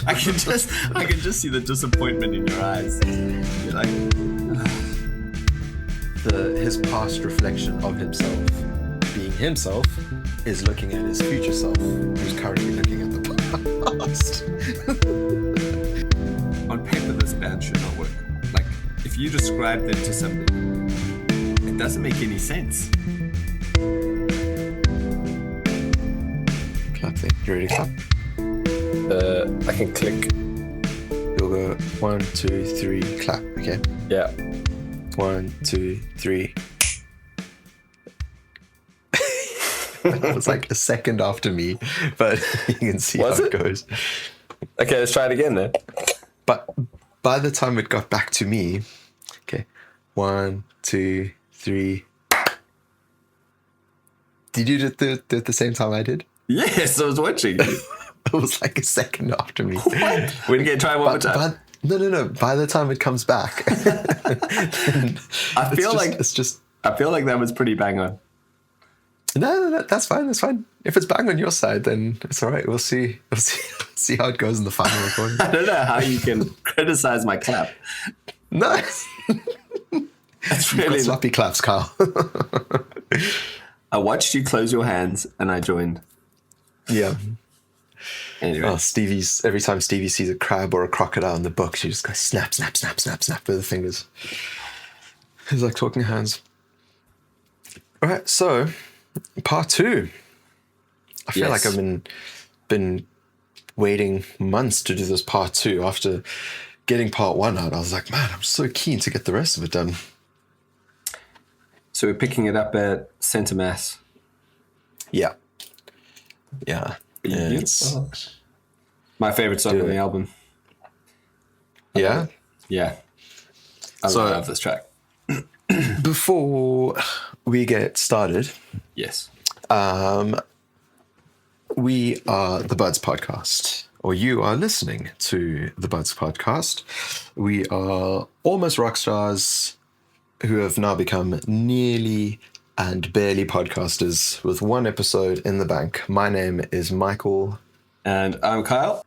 I can just see the disappointment in your eyes. You're like, his past reflection of himself, being himself, is looking at his future self, who's currently looking at the past. on paper, this band should not work. Like, if you describe them to somebody, it doesn't make any sense. Clap thing. You ready to clap? I can click. You'll go 1, 2, 3, clap. Okay. Yeah. 1, 2, 3. It was like a second after me, but you can see how it goes. Okay, let's try it again then. But by the time it got back to me, okay, 1, 2, 3. Did you do it at the same time I did? Yes, I was watching you. It was like a second after me. What? We're going to try one more time. No. By the time it comes back, I feel like that was pretty bang on. No, that's fine. That's fine. If it's bang on your side, then it's all right. We'll see how it goes in the final recording. I don't know how you can criticize my clap. No, That's really sloppy claps, Kyle. I watched you close your hands and I joined. Yeah. Anyway. Oh, every time Stevie sees a crab or a crocodile in the book, she just goes snap, snap, snap, snap, snap with the fingers. It's like talking hands. All right, so part 2. I feel like I've been waiting months to do this part 2. After getting part 1 out, I was like, man, I'm so keen to get the rest of it done. So we're picking it up at Center Mass. Yeah. It's my favorite song on the album. Yeah? Yeah. I love this track. Before we get started, Yes. we are the Buds Podcast, or you are listening to the Buds Podcast. We are almost rock stars who have now become nearly and barely podcasters with 1 episode in the bank. My name is Michael. And I'm Kyle.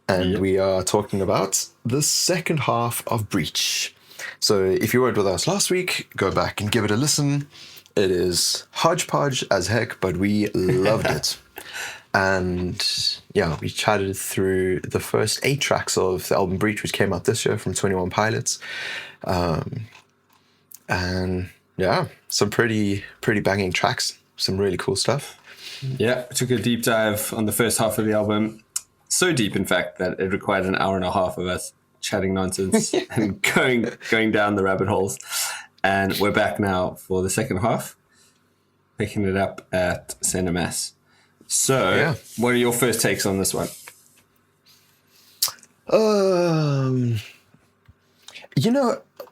And we are talking about the second half of Breach. So if you weren't with us last week, go back and give it a listen. It is hodgepodge as heck, but we loved it. And yeah, we chatted through the first 8 tracks of the album Breach, which came out this year from 21 Pilots. And yeah, some pretty banging tracks, some really cool stuff. Yeah, I took a deep dive on the first half of the album. So deep, in fact, that it required an hour and a half of us chatting nonsense and going down the rabbit holes. And we're back now for the second half, picking it up at Center Mass. So, What are your first takes on this one?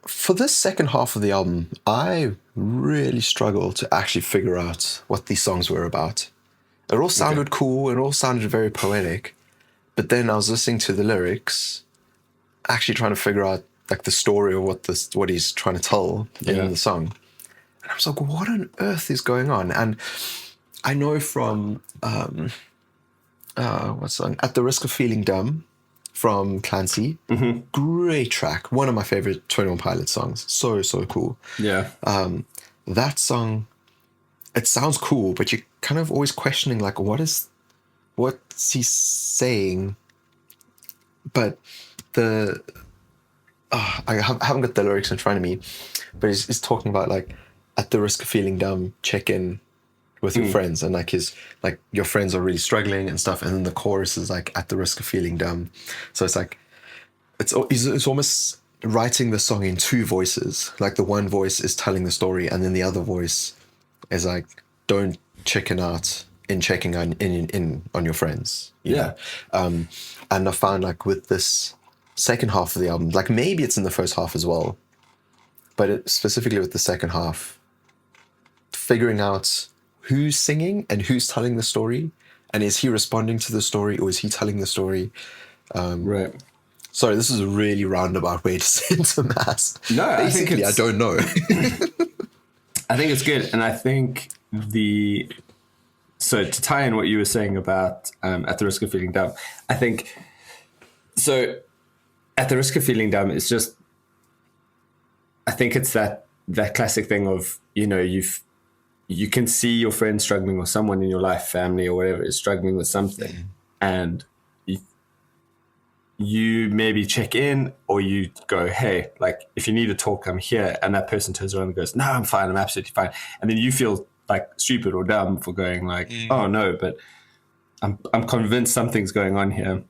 For this second half of the album, I really struggled to actually figure out what these songs were about. It all sounded cool, it all sounded very poetic, but then I was listening to the lyrics, actually trying to figure out like the story of what he's trying to tell in the song. And I was like, what on earth is going on? And I know from what song? At the Risk of Feeling Dumb from Clancy. Mm-hmm. Great track. One of my favorite 21 Pilots songs. So cool. Yeah. That song, it sounds cool, but you're kind of always questioning like what's he saying? But I haven't got the lyrics in front of me, but he's talking about like at the risk of feeling dumb, check in with your friends, and like your friends are really struggling and stuff, and then the chorus is like at the risk of feeling dumb. So it's like it's almost writing the song in 2 voices. Like the one voice is telling the story, and then the other voice is like, don't chicken out in checking on your friends. You know? And I found like with this second half of the album, like maybe it's in the first half as well, but specifically with the second half, figuring out who's singing and who's telling the story, and is he responding to the story or is he telling the story? Right. Sorry, this is a really roundabout way to Center Mass. No, basically, I don't know. I think it's good, and I think the so to tie in what you were saying about At the Risk of Feeling Dumb, I think, so At the Risk of Feeling Dumb is just, I think it's that classic thing of, you know, you can see your friend struggling, or someone in your life, family or whatever, is struggling with something, and you maybe check in, or you go, hey, like, if you need to talk, I'm here. And that person turns around and goes, no, I'm fine. I'm absolutely fine. And then you feel like stupid or dumb for going like, oh no, but I'm convinced something's going on here.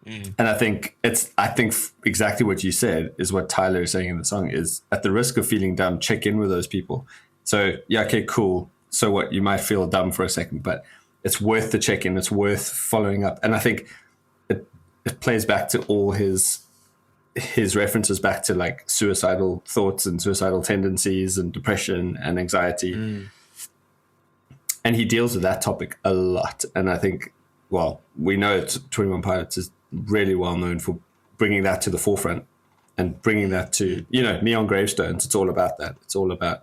And I think exactly what you said is what Tyler is saying in the song is, at the risk of feeling dumb, check in with those people. So yeah, okay, cool. So what, you might feel dumb for a second, but it's worth the check-in. It's worth following up. And I think it plays back to all his references back to like suicidal thoughts and suicidal tendencies and depression and anxiety. And he deals with that topic a lot. And I think, well, we know 21 Pilots is really well known for bringing that to the forefront and bringing that to, you know, Neon Gravestones. It's all about that. It's all about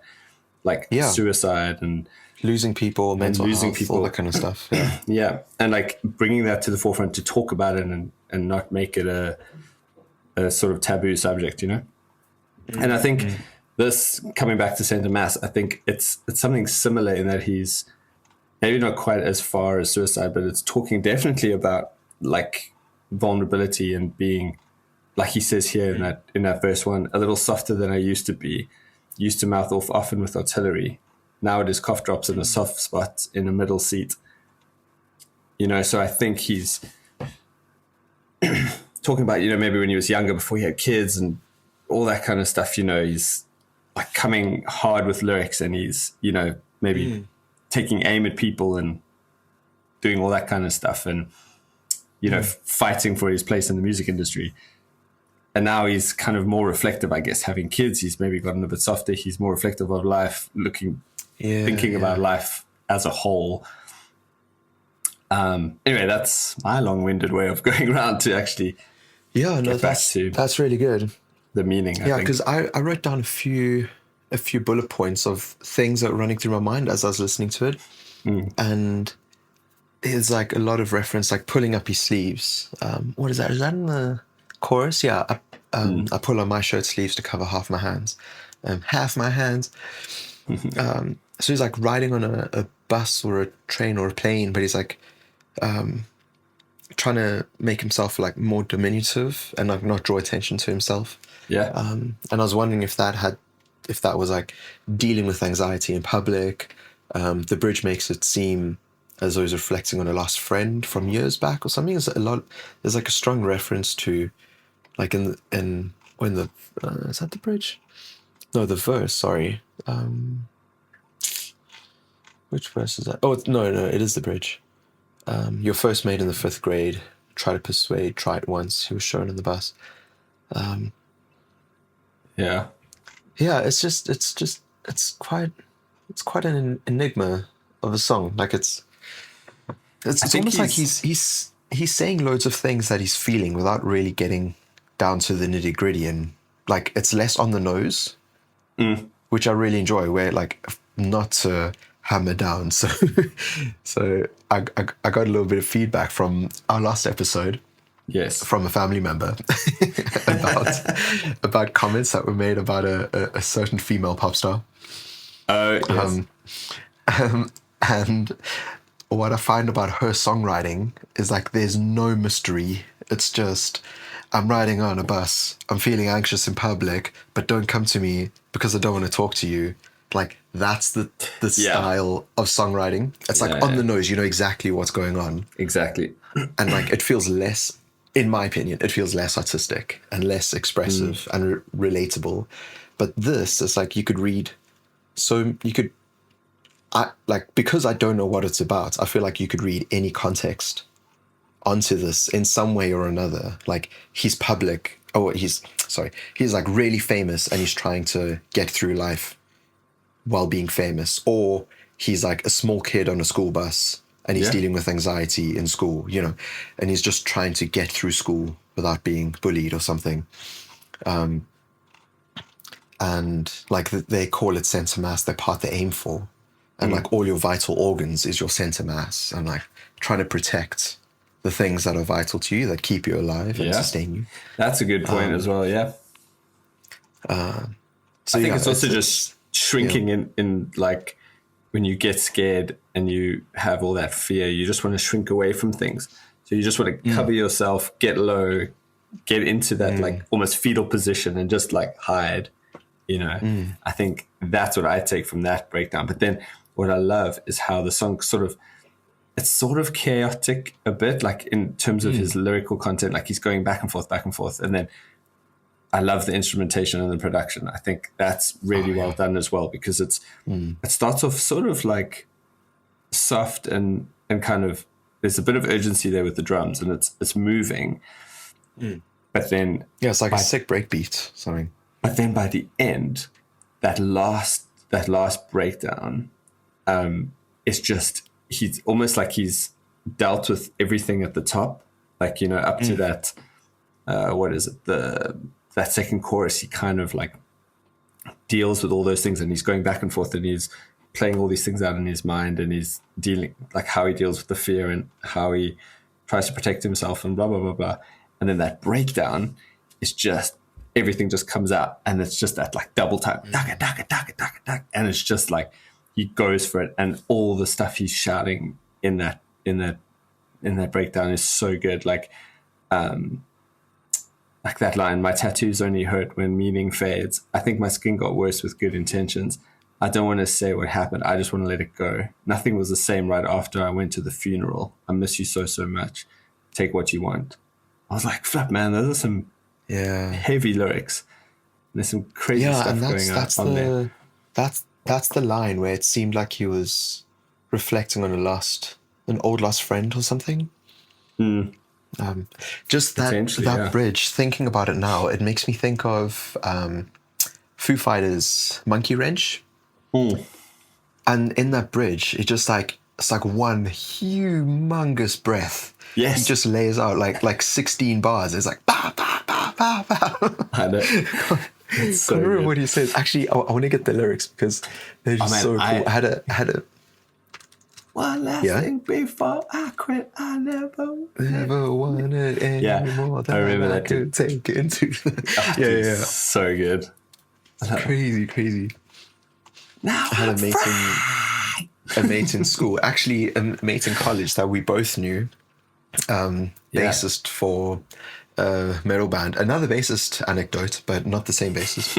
like suicide and losing people, mental health, all that kind of stuff. Yeah. Yeah. And like bringing that to the forefront to talk about it and not make it a sort of taboo subject, you know? And I think this, coming back to Saint Mass, I think it's something similar in that he's maybe not quite as far as suicide, but it's talking definitely about like vulnerability and being, like he says here in that verse 1, a little softer than I used to be, used to mouth off often with artillery. Now it is cough drops in a soft spot in a middle seat. You know, so I think he's talking about, you know, maybe when he was younger, before he had kids and all that kind of stuff, you know, he's like coming hard with lyrics, and he's, you know, maybe taking aim at people and doing all that kind of stuff, and, you know, fighting for his place in the music industry. And now he's kind of more reflective, I guess, having kids. He's maybe gotten a bit softer. He's more reflective of life, thinking about life as a whole. Anyway, that's my long-winded way of going around to actually that's really good. The meaning. Yeah, because I wrote down a few bullet points of things that were running through my mind as I was listening to it, and there's like a lot of reference, like pulling up his sleeves. What is that? Is that in the chorus? Yeah, I pull on my shirt sleeves to cover half my hands. Half my hands. So he's like riding on a bus or a train or a plane, but he's like trying to make himself like more diminutive and like not draw attention to himself. Yeah. And I was wondering if that was like dealing with anxiety in public. The bridge makes it seem as though he's reflecting on a lost friend from years back or something. There's like a strong reference to, like is that the bridge? No, the verse. Sorry. Which verse is that? Oh, no, it is the bridge. Your first mate in the 5th grade, try to persuade, try it once. He was shown in the bus. Yeah. Yeah, it's quite an enigma of a song. Like it's almost like he's saying loads of things that he's feeling without really getting down to the nitty gritty, and like it's less on the nose, which I really enjoy. Where like not to hammer down. So I got a little bit of feedback from our last episode. Yes, from a family member about comments that were made about a certain female pop star. Yes. And what I find about her songwriting is like there's no mystery. It's just, I'm riding on a bus, I'm feeling anxious in public, but don't come to me because I don't want to talk to you. Like that's the style of songwriting. It's like on the nose, you know exactly what's going on. Exactly. And like it feels less, in my opinion, it feels less artistic and less expressive and relatable. But this is like because I don't know what it's about, I feel like you could read any context onto this in some way or another. Like he's like really famous and he's trying to get through life while being famous, or he's like a small kid on a school bus and he's dealing with anxiety in school, you know, and he's just trying to get through school without being bullied or something. And like they call it Santa Mass, the part they aim for. and like all your vital organs is your center mass, and like trying to protect the things that are vital to you, that keep you alive and sustain you. That's a good point as well. Yeah. So I think it's also just shrinking in like when you get scared and you have all that fear, you just want to shrink away from things. So you just want to cover yourself, get low, get into that like almost fetal position and just like hide, you know. I think that's what I take from that breakdown. But then what I love is how the song it's sort of chaotic a bit, like in terms of his lyrical content, like he's going back and forth. And then I love the instrumentation and the production. I think that's really well done as well, because it starts off sort of like soft and kind of, there's a bit of urgency there with the drums, and it's moving. But then it's like a sick breakbeat, something. But then by the end, that last breakdown, it's just, he's almost like he's dealt with everything at the top, like, you know, up to that what is it, that second chorus, he kind of like deals with all those things, and he's going back and forth, and he's playing all these things out in his mind, and he's dealing, like how he deals with the fear and how he tries to protect himself and blah, blah, blah, blah. And then that breakdown is just, everything just comes out, and it's just that like double time, and it's just like, he goes for it, and all the stuff he's shouting in that breakdown is so good. Like that line, my tattoos only hurt when meaning fades. I think my skin got worse with good intentions. I don't want to say what happened. I just want to let it go. Nothing was the same right after I went to the funeral. I miss you so, so much. Take what you want. I was like, flip, man, those are some heavy lyrics. There's some crazy stuff going on there. That's the line where it seemed like he was reflecting on an old lost friend or something. Just that bridge, thinking about it now, it makes me think of Foo Fighters' Monkey Wrench. And in that bridge, it's like one humongous breath. Yes. He just lays out like 16 bars. It's like, bah, bah, bah, bah, bah. I know. It's so remember good. what he says. Actually, I want to get the lyrics because they're just so cool. I had a one last thing before I quit. I never wanted any more than I remember I that could take into. So good. It's crazy. Now I had a mate in school, actually a mate in college that we both knew, bassist for a metal band. Another bassist anecdote, but not the same bassist.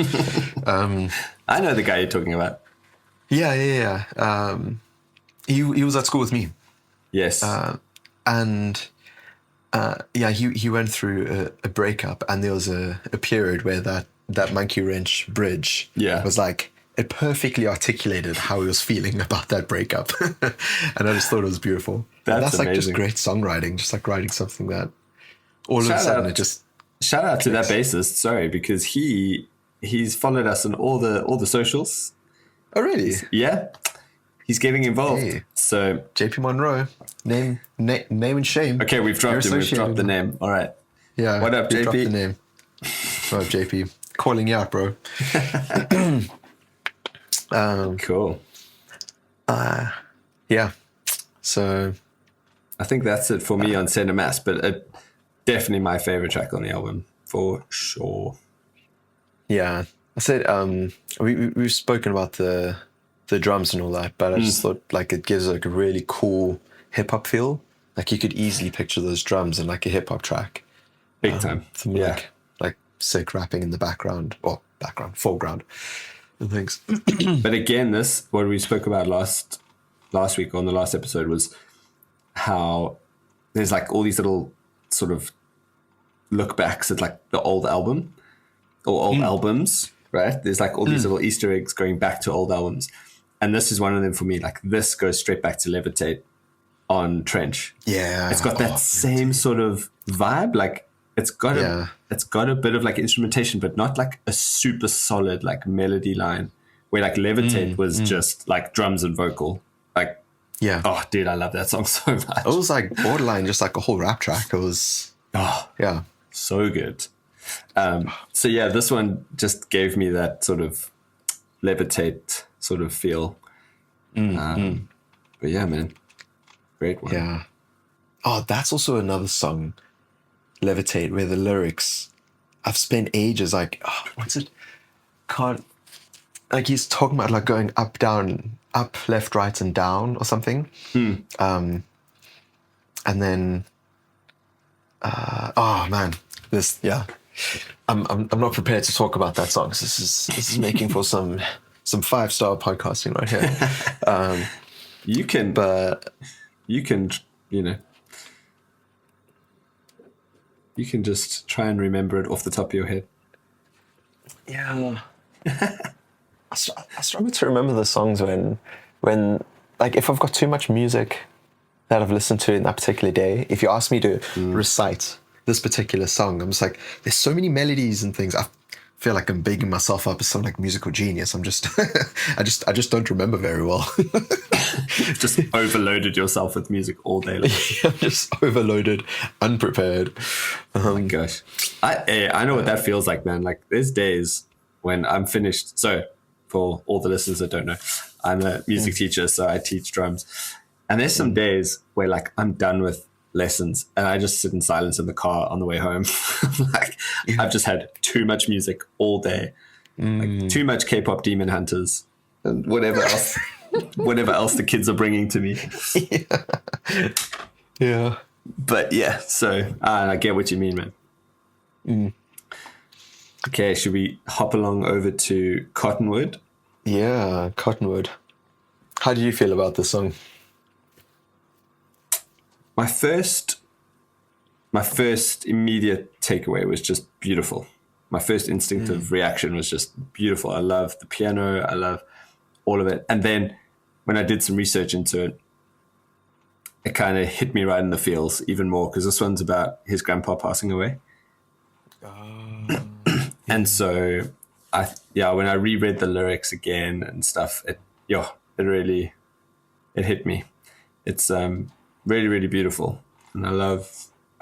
I know the guy you're talking about. Yeah. He was at school with me. Yes. He went through a breakup, and there was a period where that Monkey Wrench bridge was like, it perfectly articulated how he was feeling about that breakup. And I just thought it was beautiful. That's like just great songwriting, just like writing something that all of a sudden it just... Shout out to that bassist, sorry, because he's followed us on all the socials. Oh, really? Yeah. He's getting involved. Hey. So JP Monroe, name and shame. Okay, we've dropped him. We've dropped the name. All right. Yeah. What up, JP? Dropped the name. What up, JP? Calling you out, bro. Cool. Yeah. So I think that's it for me on Center Mass, but definitely my favorite track on the album for sure. Yeah. I said we've spoken about the drums and all that, but I just thought like it gives like a really cool hip hop feel. Like you could easily picture those drums in like a hip hop track. Big time. Like sick rapping in the foreground and things. But again, what we spoke about last week on the last episode was how there's like all these little sort of look backs at like the old album or old albums, right? There's like all these little Easter eggs going back to old albums. And this is one of them for me. Like this goes straight back to Levitate on Trench. Yeah. It's got that same sort of vibe. Like it's got a bit of like instrumentation, but not like a super solid like melody line where like Levitate was just like drums and vocal. Like, oh dude, I love that song so much. It was like borderline just like a whole rap track. It was, so good. So yeah, this one just gave me that sort of Levitate sort of feel. But yeah, man, great one. Yeah. Oh, that's also another song, Levitate, where the lyrics, I've spent ages like, oh, what's it? Can't, like he's talking about like going up, down, up, left, right, and down or something. And then, oh man, this, yeah. I'm not prepared to talk about that song. This is making for some 5-star podcasting right here. You can, you can just try and remember it off the top of your head. Yeah. I struggle to remember the songs when like if I've got too much music that I've listened to in that particular day, if you ask me to recite this particular song, I'm just like, there's so many melodies and things. I feel like I'm bigging myself up as some like musical genius. I'm just, I just don't remember very well. You've just overloaded yourself with music all day long. I'm just overloaded, unprepared. Oh my gosh. I know what that feels like, man. Like there's days when I'm finished. So for all the listeners that don't know, I'm a music teacher, so I teach drums. And there's some days where like I'm done with lessons and I just sit in silence in the car on the way home. Like I've just had too much music all day, like too much K-pop Demon Hunters and whatever else, whatever else the kids are bringing to me. Yeah. But yeah, so I get what you mean, man. Okay, should we hop along over to Cottonwood? Yeah, Cottonwood. How do you feel about this song? My first immediate takeaway was just beautiful. My first instinctive reaction was just beautiful. I love the piano. I love all of it. And then when I did some research into it, it kind of hit me right in the feels even more because this one's about his grandpa passing away. And so when I reread the lyrics again and stuff, it really hit me. It's really, really beautiful. And I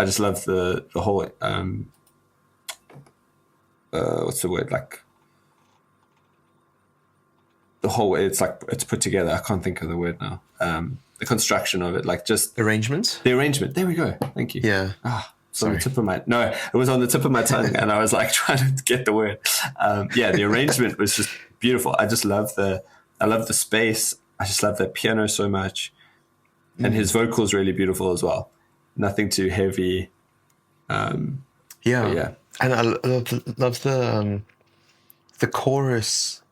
just love the whole what's the word, like the whole way it's put together. I can't think of the word now. The construction of it, like just Arrangement. The arrangement. There we go. Thank you. Yeah. On the tip of my it was on the tip of my tongue, and I was like trying to get the word. The arrangement was just beautiful. I love the space. I just love that piano so much, and his vocal is really beautiful as well. Nothing too heavy. And I love the chorus.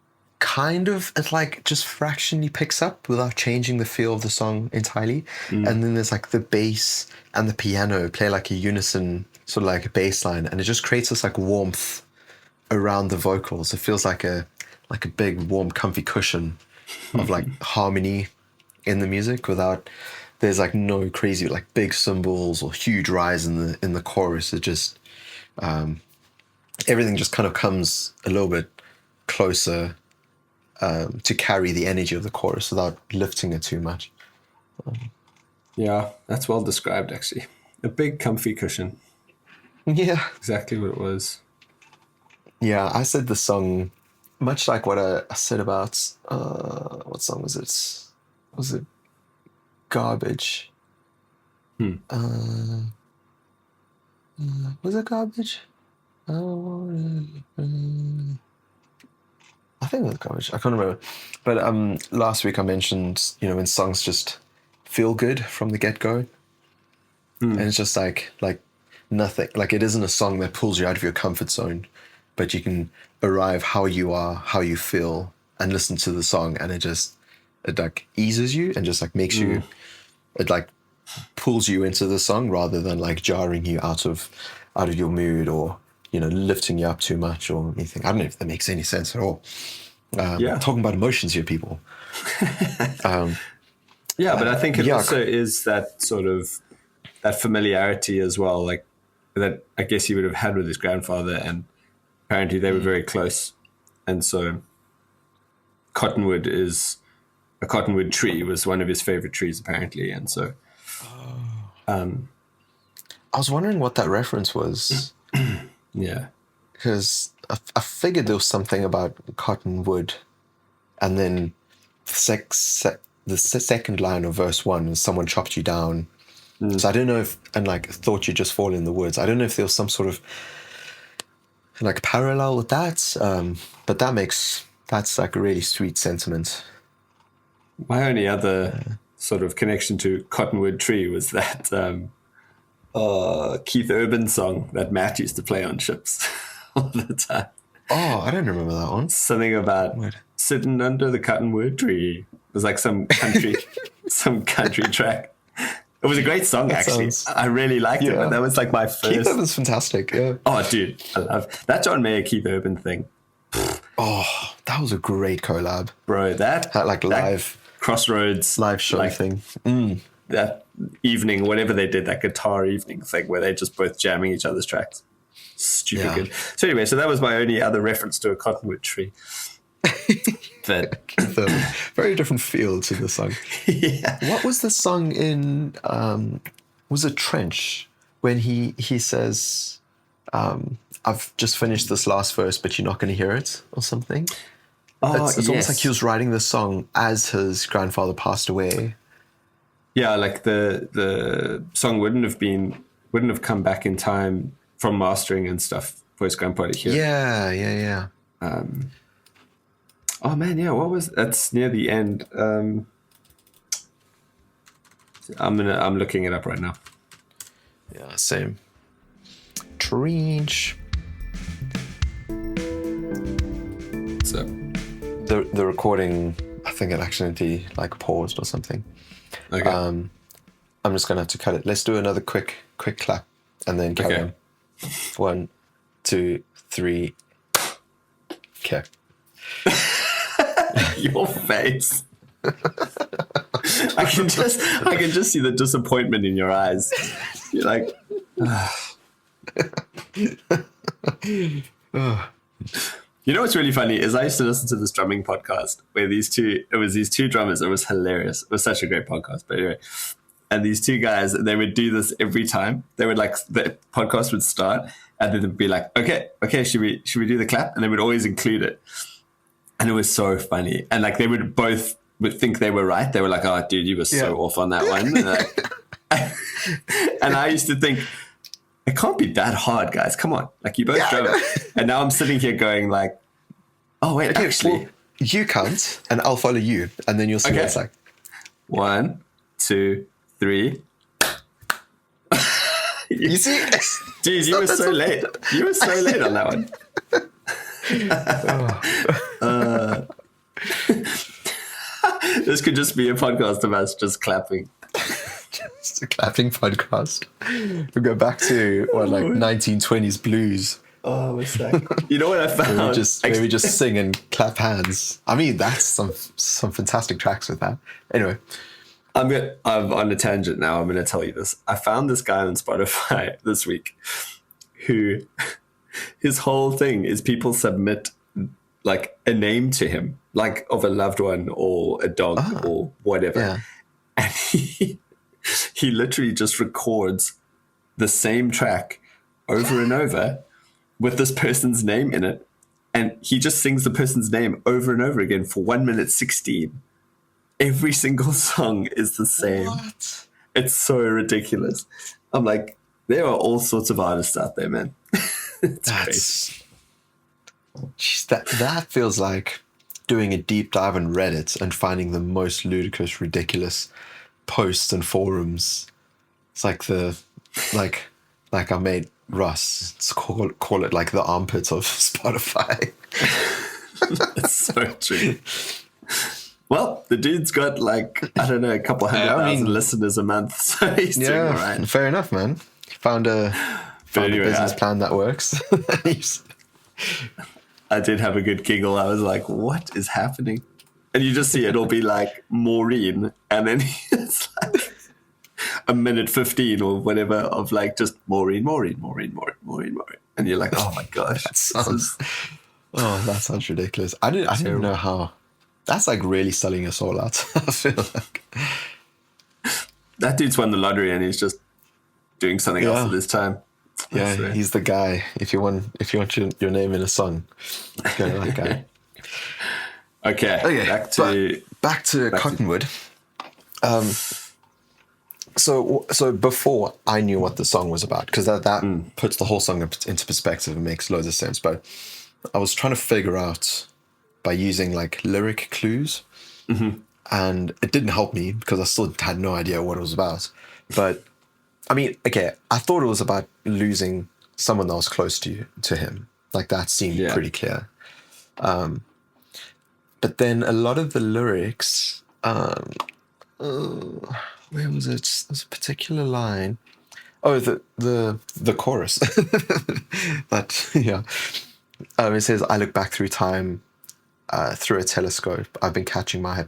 Kind of, it like just fractionally picks up without changing the feel of the song entirely. And then there's like the bass and the piano play like a unison, sort of like a bass line, and it just creates this like warmth around the vocals. It feels like a big, warm, comfy cushion of like harmony in the music without, there's like no crazy like big cymbals or huge rise in the chorus. It just, everything just kind of comes a little bit closer to carry the energy of the chorus without lifting it too much. Yeah, that's well described, actually. A big, comfy cushion. Yeah. Exactly what it was. Yeah, I said the song, much like what I said about, what song was it? Was it Garbage? Was it Garbage? I think it was Garbage. I can't remember. But last week I mentioned, when songs just feel good from the get-go. And it's just like nothing. Like it isn't a song that pulls you out of your comfort zone, but you can arrive how you are, how you feel, and listen to the song, and it like eases you and just like makes you, it like pulls you into the song rather than like jarring you out of your mood or lifting you up too much or anything. I don't know if that makes any sense at all. Talking about emotions here, people. But I think it also is that sort of that familiarity as well, like that I guess he would have had with his grandfather, and apparently they were very close. And so a cottonwood tree was one of his favorite trees apparently. And so I was wondering what that reference was. Yeah. Because I figured there was something about cottonwood, and then the second line of verse 1 is someone chopped you down. So I don't know if, and like thought you'd just fall in the woods. I don't know if there was some sort of like parallel with that. But that's like a really sweet sentiment. My only other sort of connection to Cottonwood Tree was that Keith Urban song that Matt used to play on ships all the time. Oh, I don't remember that one. Something about sitting under the Cottonwood Tree. It was like some country track. It was a great song, actually. I really liked it, but that was like my first. Keith Urban's fantastic, yeah. Oh, dude, I love that John Mayer Keith Urban thing. Oh, that was a great collab, bro. That live Crossroads live show thing. That evening, whatever they did, that guitar evening thing where they're just both jamming each other's tracks. Stupid good. So anyway, that was my only other reference to a Cottonwood Tree. But very different feel to the song. Yeah. What was the song in? Was it Trench when he says, "I've just finished this last verse, but you're not going to hear it" or something? Oh, it's almost like he was writing this song as his grandfather passed away. Yeah, like the song wouldn't have come back in time from mastering and stuff for his grandpa to hear. Yeah. Oh man, yeah. That's near the end. I'm looking it up right now. Yeah, same. Trench. So the recording, I think it accidentally like paused or something. Okay. I'm just gonna have to cut it. Let's do another quick clap and then carry on. 1, 2, 3. Okay. Your face. I can just see the disappointment in your eyes. You're like, You know what's really funny is I used to listen to this drumming podcast where these two drummers. It was hilarious. It was such a great podcast, but anyway. And these two guys, they would do this every time. They would the podcast would start and then they'd be like, okay, should we do the clap? And they would always include it. And it was so funny. And like they would both think they were right. They were like, oh, dude, you were so off on that one. And I used to think, it can't be that hard, guys. Come on. Like you both drum it. And now I'm sitting here going like, oh, wait, actually. Well, you count and I'll follow you. And then you'll see what it's like. 1, 2, 3. You see? Dude, you were so late. You were so late on that one. This could just be a podcast of us just clapping. Just a clapping podcast. We go back to 1920s blues. Oh, what's that? You know what I found? Maybe we just sing and clap hands. I mean, that's some fantastic tracks with that. Anyway. I'm on a tangent now. I'm going to tell you this. I found this guy on Spotify this week who his whole thing is people submit like a name to him, like of a loved one or a dog or whatever. Yeah. And he literally just records the same track over and over with this person's name in it. And he just sings the person's name over and over again for 1 minute 16. Every single song is the same. What? It's so ridiculous. I'm like, there are all sorts of artists out there, man. Crazy. Geez, that feels like doing a deep dive on Reddit and finding the most ludicrous, ridiculous posts and forums. It's like our mate Russ. Let's call it like the armpits of Spotify. That's so true. Well, the dude's got like, I don't know, a couple 100,000 listeners a month. So he's doing all right. Fair enough, man. Found a business plan that works. I did have a good giggle. I was like, what is happening? And you just see it'll be like Maureen. And then it's like a minute 15 or whatever of like just Maureen. And you're like, oh my gosh. that sounds ridiculous. I didn't even know how. That's like really selling your soul out. I feel like that dude's won the lottery and he's just doing something else with his time. Yeah, he's the guy. If you want your name in a song, go to that guy. Okay. Back to Cottonwood. So before I knew what the song was about, because that puts the whole song into perspective and makes loads of sense. But I was trying to figure out by using like lyric clues, and it didn't help me because I still had no idea what it was about. But I mean, okay, I thought it was about losing someone that was close to him. Like that seemed pretty clear. But then a lot of the lyrics. Where was it? There's a particular line. Oh, the chorus. It says, "I look back through time, through a telescope. I've been catching my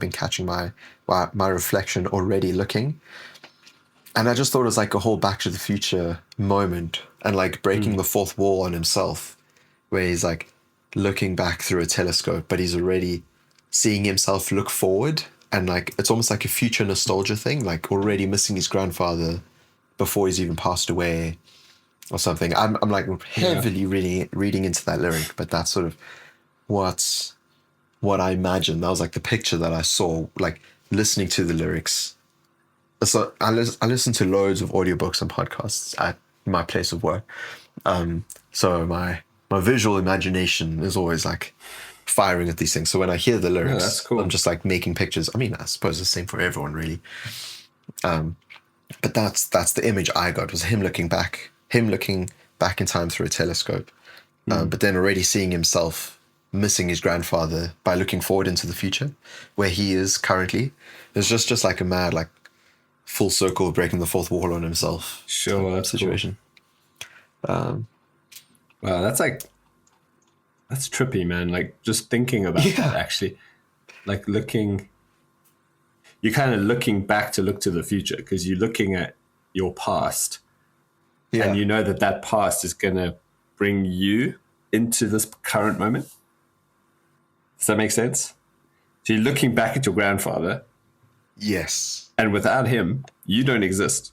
reflection already looking." And I just thought it was like a whole Back to the Future moment, and like breaking the fourth wall on himself, where he's like looking back through a telescope, but he's already seeing himself look forward. And like it's almost like a future nostalgia thing, like already missing his grandfather before he's even passed away or something. I'm like heavily reading into that lyric, but that's sort of what I imagined. That was like the picture that I saw, like listening to the lyrics. So I listen to loads of audiobooks and podcasts at my place of work. So my visual imagination is always like firing at these things. So when I hear the lyrics, that's cool. I'm just like making pictures. I mean, I suppose it's the same for everyone, really. But that's the image I got, was him looking back in time through a telescope, but then already seeing himself missing his grandfather by looking forward into the future, where he is currently. It's just like a mad, like full circle, breaking the fourth wall on himself. Sure, that's situation. Cool. Wow, that's trippy, man. Like just thinking about that, actually, like you're kind of looking back to look to the future because you're looking at your past, and you know that past is going to bring you into this current moment. Does that make sense? So you're looking back at your grandfather. Yes. And without him, you don't exist.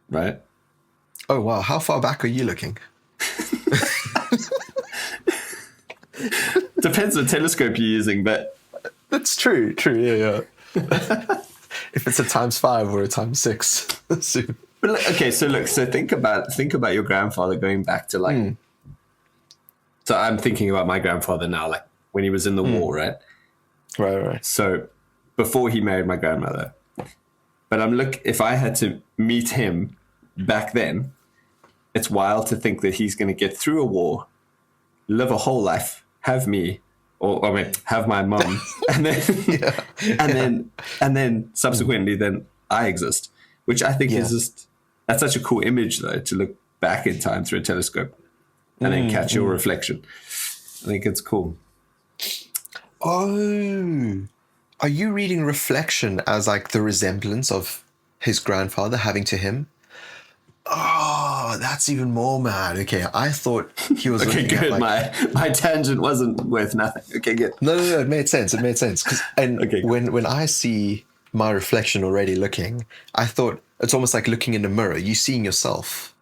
Right? Oh, wow. How far back are you looking? Depends what telescope you're using, but that's true. Yeah. If it's a ×5 or a ×6. But okay, so think about your grandfather going back to like. So I'm thinking about my grandfather now, like when he was in the war, right? Right. So before he married my grandmother, but if I had to meet him back then, it's wild to think that he's going to get through a war, live a whole life, have me, have my mom, and then subsequently, then I exist, which I think is that's such a cool image though, to look back in time through a telescope and then catch your reflection. I think it's cool. Oh, are you reading reflection as like the resemblance of his grandfather having to him? Oh, that's even more mad. Okay, I thought he was okay, looking good. at like, my tangent wasn't worth nothing. Okay, good. No, it made sense. When I see my reflection already looking, I thought it's almost like looking in a mirror. You seeing yourself.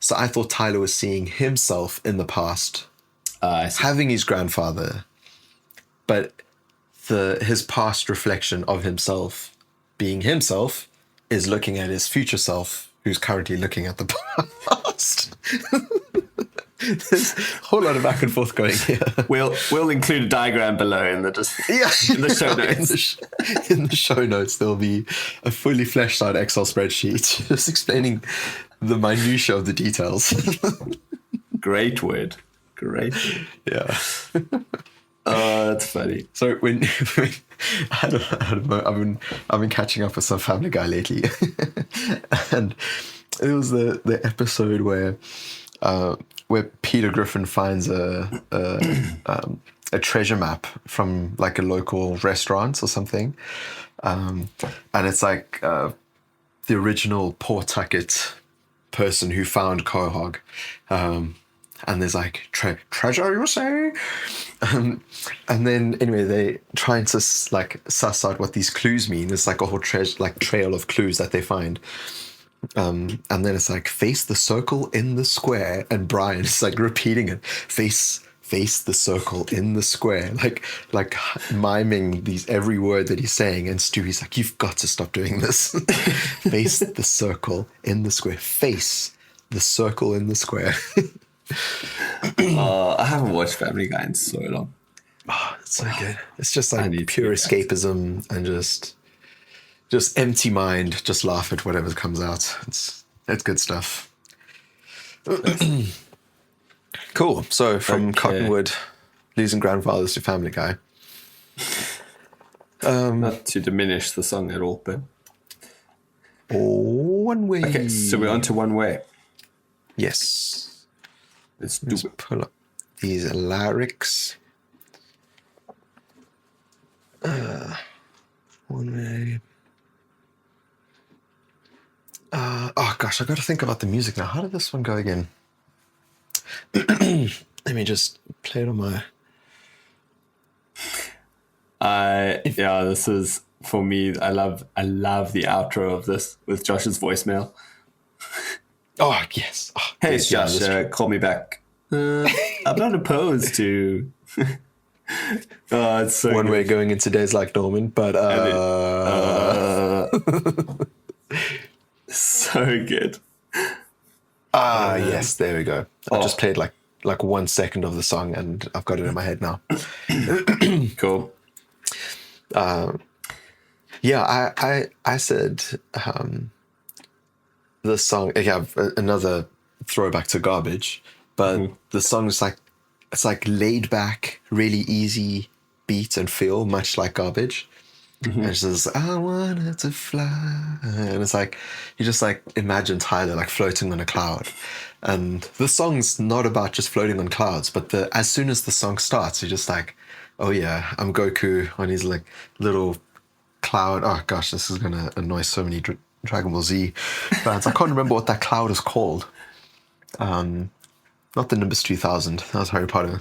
So I thought Tyler was seeing himself in the past, having his grandfather, but his past reflection of himself being himself is looking at his future self, who's currently looking at the past. There's a whole lot of back and forth going here. We'll include a diagram below in the show notes. In the show notes, there'll be a fully fleshed out Excel spreadsheet just explaining the minutiae of the details. Great word. Yeah. Oh, that's funny. So when I've been catching up with some Family Guy lately, and it was the episode where Peter Griffin finds a treasure map from like a local restaurant or something, and it's like the original Pawtucket person who found Quahog. And there's like treasure, you say? And then anyway, they trying to like suss out what these clues mean. It's like a whole trail of clues that they find. And then it's like face the circle in the square, and Brian is like repeating it. Face face the circle in the square, like miming every word that he's saying. And Stewie's like, you've got to stop doing this. Face the circle in the square. Face the circle in the square. I haven't watched Family Guy in so long. Oh, it's so good. It's just like pure escapism and just empty mind. Just laugh at whatever comes out. It's good stuff. Cool. So from Cottonwood, losing grandfathers to Family Guy. Not to diminish the song at all, but One Way. okay. So we're on to One Way. Yes. Let's do Let's it. pull up these lyrics. One Way. Oh gosh, I got to think about the music now. How did this one go again? Let me just play it on my. This is for me. I love the outro of this with Josh's voicemail. Oh yes. Oh, Hey, yes, Josh, yeah, call me back. I'm not opposed to. Oh, it's so One good. Way going into days like Dormant, but so good. yes, there we go. I just played like 1 second of the song, and I've got it in my head now. Cool. Yeah, I said the song. I have another throwback to Garbage, but the song is it's like laid back, really easy beat and feel, much like Garbage. And it says, I wanted to fly. And it's like, you just like imagine Tyler like floating on a cloud. And the song's not about just floating on clouds, but as soon as the song starts, you're just like, oh yeah, I'm Goku on his like little cloud. Oh gosh, this is going to annoy so many Dragon Ball Z fans. I can't remember what that cloud is called. Not the Nimbus 2000. That was Harry Potter.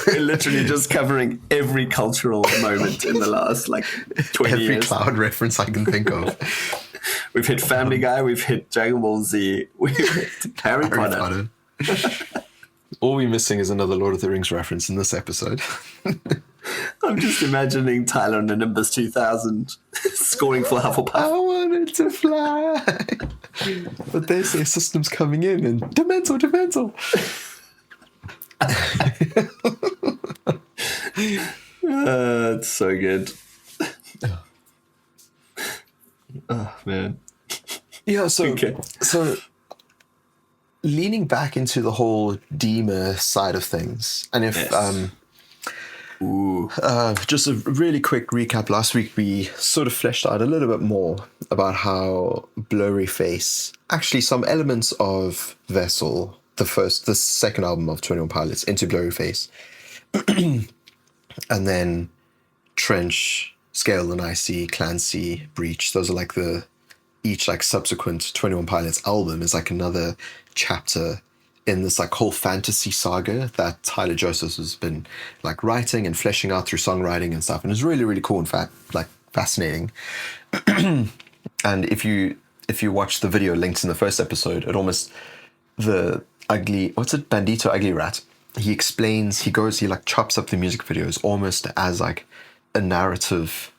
We're literally just covering every cultural moment in the last like 20 Every years. cloud reference I can think of. We've hit Family Guy, we've hit Dragon Ball Z, we've hit Harry Potter. All we're missing is another Lord of the Rings reference in this episode. I'm just imagining Tyler on the Nimbus 2000 scoring for Hufflepuff. I wanted to fly. But they say systems coming in and Demental. It's so good. Oh, man. Yeah, so Okay. so leaning back into the whole DEMA side of things, and if Yes. just a really quick recap. Last week we sort of fleshed out a little bit more about how Blurry Face, actually some elements of Vessel, the second album of 21 Pilots, into Blurry Face, and then Trench, Scale and Icy, Clancy, Breach. Those are like each like subsequent 21 Pilots album is like another chapter in this like whole fantasy saga that Tyler Joseph has been like writing and fleshing out through songwriting and stuff. And it's really, really cool and fascinating. And if you watch the video linked in the first episode, it almost, Bandito Ugly Rat, he like chops up the music videos almost as like a narrative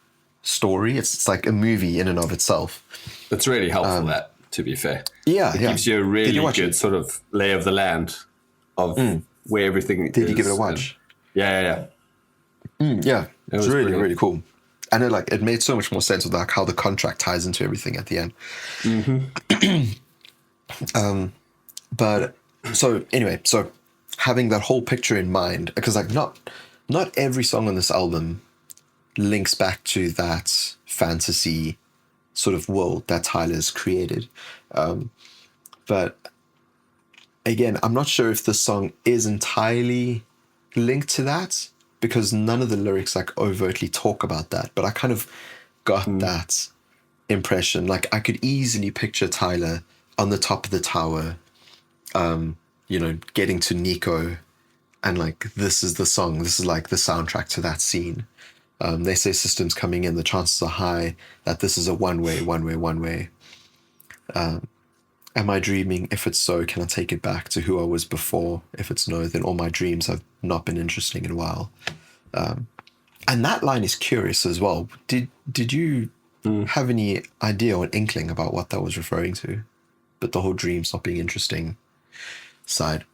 story. It's like a movie in and of itself. It's really helpful, that, to be fair. Yeah, It yeah. gives you a really watch good it? sort of lay of the land of where everything is. Did you give it a watch? Yeah. Yeah, it's was really, brilliant. really cool. And it made so much more sense with like how the contract ties into everything at the end. But so anyway, so having that whole picture in mind, because like not every song on this album links back to that fantasy sort of world that Tyler's created. But again, I'm not sure if the song is entirely linked to that, because none of the lyrics like overtly talk about that. But I kind of got that impression. Like I could easily picture Tyler on the top of the tower, getting to Nico, and like this is the song. This is like the soundtrack to that scene. They say systems coming in, the chances are high that this is a one way. am I dreaming? If it's so, can I take it back to who I was before? If it's no, then all my dreams have not been interesting in a while. And that line is curious as well. Did you have any idea or an inkling about what that was referring to? But the whole dreams not being interesting side.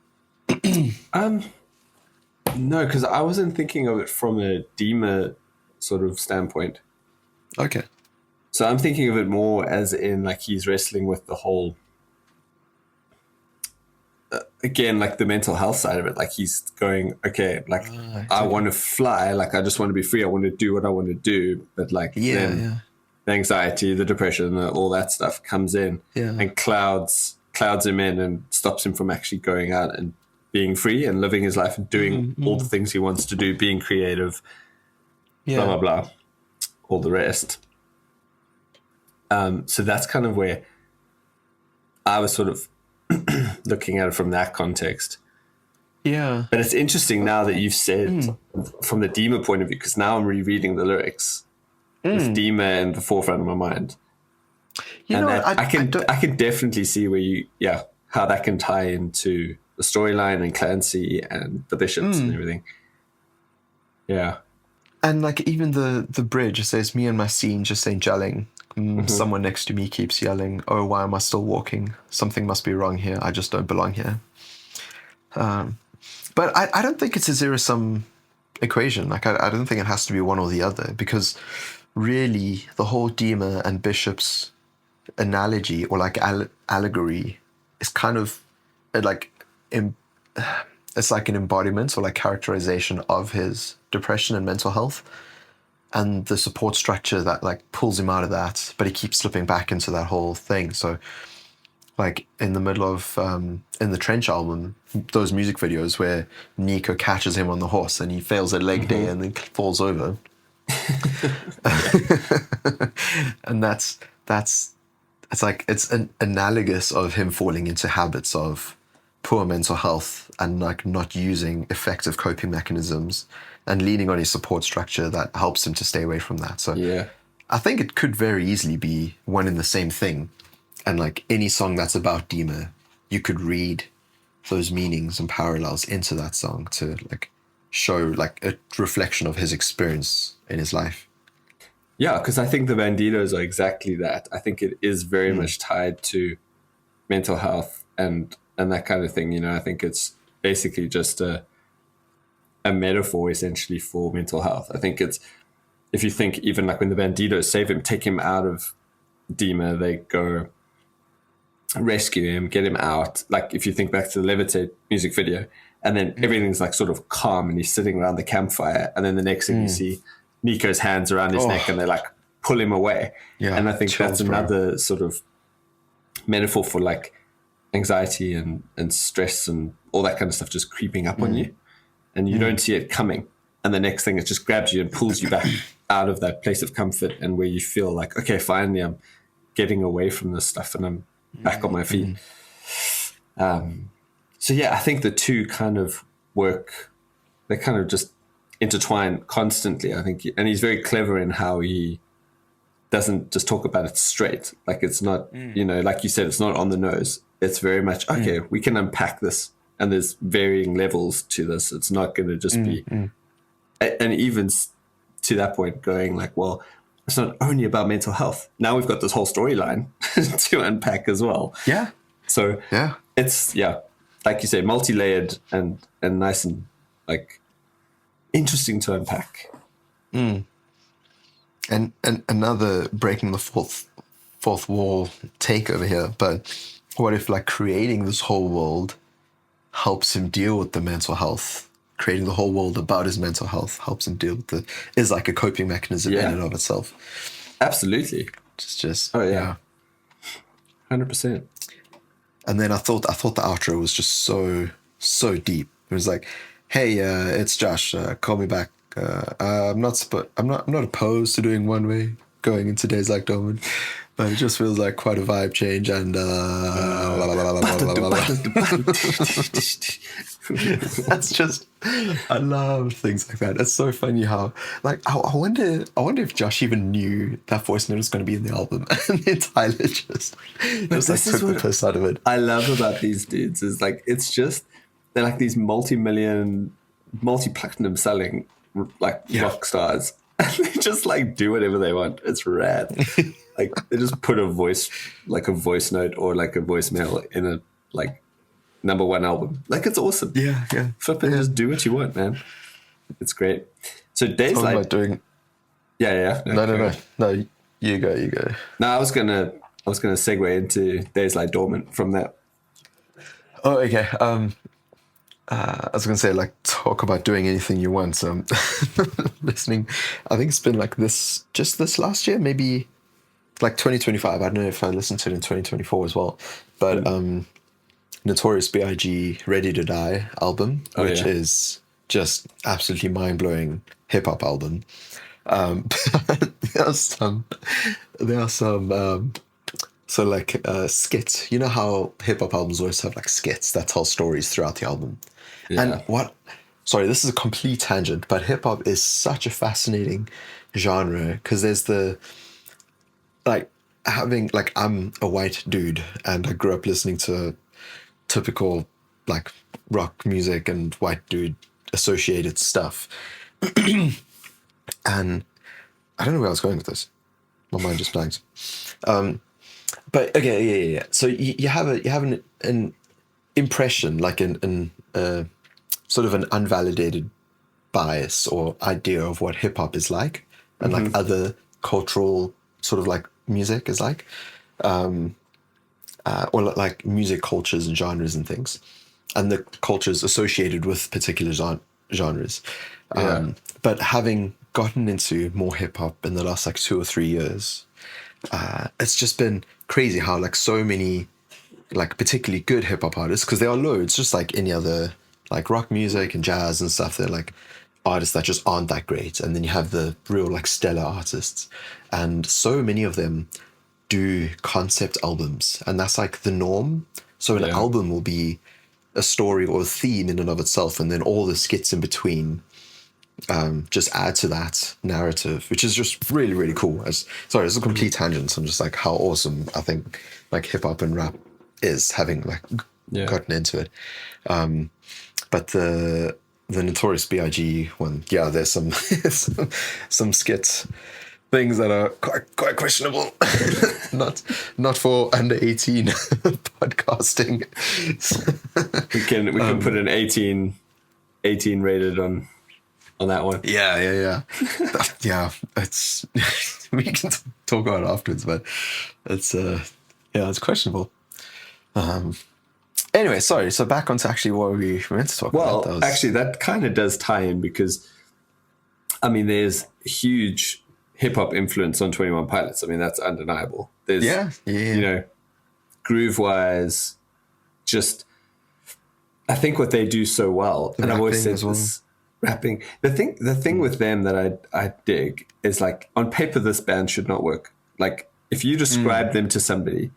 No, because I wasn't thinking of it from a DEMA sort of standpoint. Okay. So I'm thinking of it more as in like he's wrestling with the whole, again, like the mental health side of it. Like he's going, okay, like I want to fly, like I just want to be free. I want to do what I want to do. But like the anxiety, the depression, all that stuff comes in and clouds him in and stops him from actually going out and being free and living his life and doing all the things he wants to do, being creative, blah, blah, blah, all the rest. So that's kind of where I was sort of looking at it from that context. Yeah. But it's interesting now that you've said from the DEMA point of view, because now I'm rereading the lyrics with DEMA in the forefront of my mind. You know, I can definitely see where how that can tie into the storyline and Clancy and the bishops and everything. Yeah. And like even the bridge, it says, me and my scene just ain't gelling. Someone next to me keeps yelling, oh, why am I still walking? Something must be wrong here. I just don't belong here. But I don't think it's a zero-sum equation. Like I don't think it has to be one or the other, because really the whole DEMA and Bishop's analogy or like allegory is kind of like it's like an embodiment or like characterization of his depression and mental health, and the support structure that like pulls him out of that, but he keeps slipping back into that whole thing. So like in the middle of in the Trench album, those music videos where Nico catches him on the horse and he fails at leg day and then falls over. And it's an analogous of him falling into habits of poor mental health and like not using effective coping mechanisms and leaning on his support structure that helps him to stay away from that. So I think it could very easily be one and the same thing. And like any song that's about DEMA, you could read those meanings and parallels into that song to like show like a reflection of his experience in his life. Yeah, because I think the Bandidos are exactly that. I think it is very much tied to mental health and that kind of thing. You know, I think it's basically just a metaphor essentially for mental health. I think it's, if you think even like when the Bandidos save him, take him out of DEMA, they go rescue him, get him out. Like if you think back to the Levitate music video, and then everything's like sort of calm and he's sitting around the campfire, and then the next thing you see Nico's hands around his neck and they like pull him away. Yeah, and I think that's another sort of metaphor for like anxiety and stress and all that kind of stuff just creeping up on you, and you don't see it coming, and the next thing it just grabs you and pulls you back out of that place of comfort and where you feel like, okay, finally I'm getting away from this stuff and I'm back on my feet. So yeah, I think the two kind of work, they kind of just intertwine constantly, I think. And he's very clever in how he doesn't just talk about it straight. Like it's not, you know, like you said, it's not on the nose. It's very much, okay, we can unpack this and there's varying levels to this. It's not going to just be, and even to that point going like, well, it's not only about mental health. Now we've got this whole storyline to unpack as well. Yeah. So it's, like you say, multi-layered and nice and like interesting to unpack. And another breaking the fourth wall take over here. But what if like creating this whole world helps him deal with the mental health? Creating the whole world about his mental health helps him deal with is like a coping mechanism in and of itself. Absolutely. Just 100%. And then I thought the outro was just so deep. It was like, hey, it's Josh. Call me back. I'm not opposed to doing one way going into days like Dormant, But it just feels like quite a vibe change, and that's just, I love things like that. It's so funny how, like, I wonder if Josh even knew that voice note was going to be in the album, and the Tyler just like took the piss out of it. I love about these dudes is like, it's just, they're like these multi-platinum selling like rock stars. And they just like do whatever they want. It's rad. Like they just put a voice note or like a voicemail in a like #1 album. Like it's awesome. Yeah. Flip and just do what you want, man. It's great. So days Talking like about doing. Yeah. No. You go. No, I was gonna segue into Days Like Dormant from that. Oh, okay. I was gonna say, like, talk about doing anything you want. Listening, I think it's been like this last year, maybe like 2025. I don't know if I listened to it in 2024 as well, but Notorious B.I.G. Ready to Die album, which is just absolutely mind blowing hip hop album. There are some so like skits. You know how hip hop albums always have like skits that tell stories throughout the album. Yeah. And sorry, this is a complete tangent, but hip hop is such a fascinating genre because there's I'm a white dude and I grew up listening to typical like rock music and white dude associated stuff. And I don't know where I was going with this. My mind just blanked. But okay, yeah. So you have an impression, like an sort of an unvalidated bias or idea of what hip hop is like, and like other cultural sort of like music is like, or like music cultures and genres and things, and the cultures associated with particular genres. But having gotten into more hip hop in the last like 2 or 3 years, it's just been crazy how like so many like particularly good hip hop artists, because there are loads, just like any other like rock music and jazz and stuff, they're like artists that just aren't that great, and then you have the real like stellar artists, and so many of them do concept albums, and that's like the norm. So an album will be a story or a theme in and of itself, and then all the skits in between just add to that narrative, which is just really, really cool. Sorry, it's a complete tangent. I'm just like how awesome I think like hip hop and rap is, having like gotten into it. But the Notorious B.I.G. one, there's some some skits things that are quite questionable. not for under 18 podcasting. we can put an 18 rated on that one. Yeah. It's we can talk about it afterwards, but it's it's questionable. Anyway, sorry. So back onto actually what we meant to talk about. Well, actually, that kind of does tie in because, I mean, there's huge hip hop influence on 21 Pilots. I mean, that's undeniable. There's, you know, groove wise, just I think what they do so well, and I've always said this. Rapping. The thing with them that I dig is like on paper this band should not work. Like if you describe them to somebody,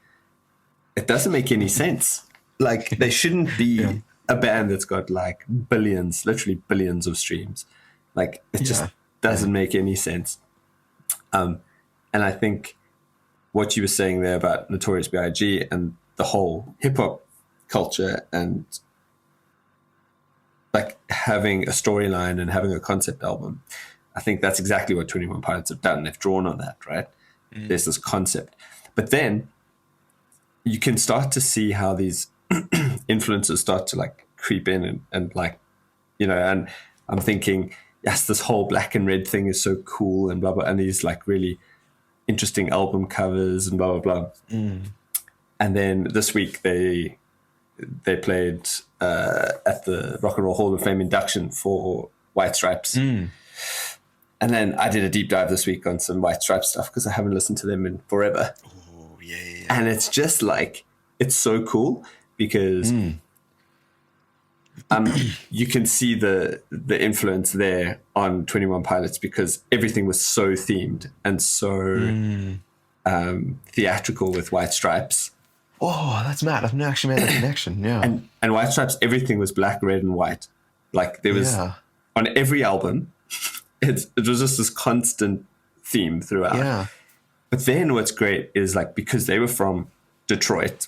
it doesn't make any sense. Like they shouldn't be a band that's got like literally billions of streams. Like it just doesn't make any sense. And I think what you were saying there about Notorious B.I.G. and the whole hip hop culture and like having a storyline and having a concept album, I think that's exactly what 21 Pilots have done. They've drawn on that, right? There's this concept. But then you can start to see how these influences start to like creep in and like, you know, and I'm thinking, yes, this whole black and red thing is so cool and blah, blah, and these like really interesting album covers and blah, blah, blah. And then this week they played at the Rock and Roll Hall of Fame induction for White Stripes. And then I did a deep dive this week on some White Stripes stuff because I haven't listened to them in forever. Oh, yeah. And it's just like, it's so cool because you can see the influence there on 21 Pilots because everything was so themed and so theatrical with White Stripes. Oh, that's mad. I've never actually made that connection. Yeah. And White Stripes, everything was black, red, and white. Like there was on every album, it was just this constant theme throughout. Yeah. But then what's great is like because they were from Detroit,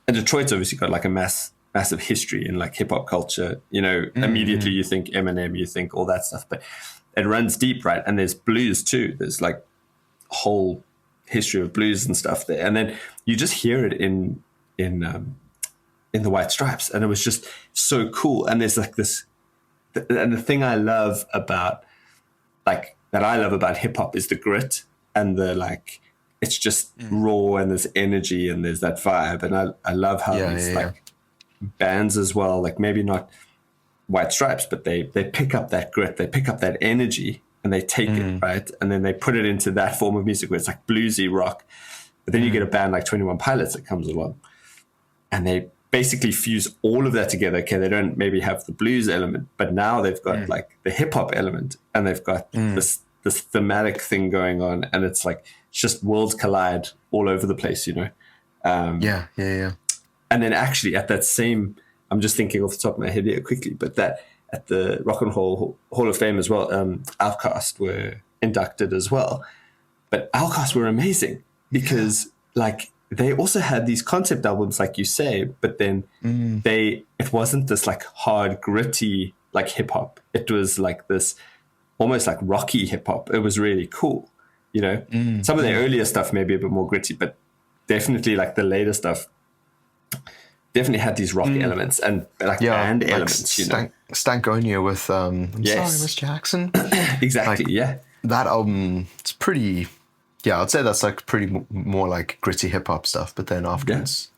and Detroit's obviously got like a massive history in like hip hop culture. You know, immediately you think Eminem, you think all that stuff, but it runs deep, right? And there's blues too. There's like a whole history of blues and stuff there, and then you just hear it in the White Stripes, and it was just so cool. And there's like this, and the thing I love about hip hop is the grit and the like. It's just raw, and there's energy, and there's that vibe, and I love how these bands as well, like maybe not White Stripes, but they pick up that grit, they pick up that energy, and they take it, right, and then they put it into that form of music where it's like bluesy rock. But then you get a band like 21 Pilots that comes along, and they basically fuse all of that together. Okay, they don't maybe have the blues element, but now they've got like the hip hop element, and they've got this thematic thing going on, and it's like it's just worlds collide all over the place, you know. Yeah. And then actually at that same, I'm just thinking off the top of my head here quickly, but that at the Rock and Roll Hall of Fame as well, Outkast were inducted as well. But Outkast were amazing because like they also had these concept albums, like you say, but then it wasn't this like hard, gritty like hip hop. It was like this almost like rocky hip hop. It was really cool, you know. Some of their earlier stuff maybe a bit more gritty, but definitely like the later stuff definitely had these rock elements and like band like elements, you know. Stankonia with I'm sorry, Miss Jackson. Exactly, like, that album, it's pretty, I'd say that's like pretty more like gritty hip hop stuff. But then afterwards,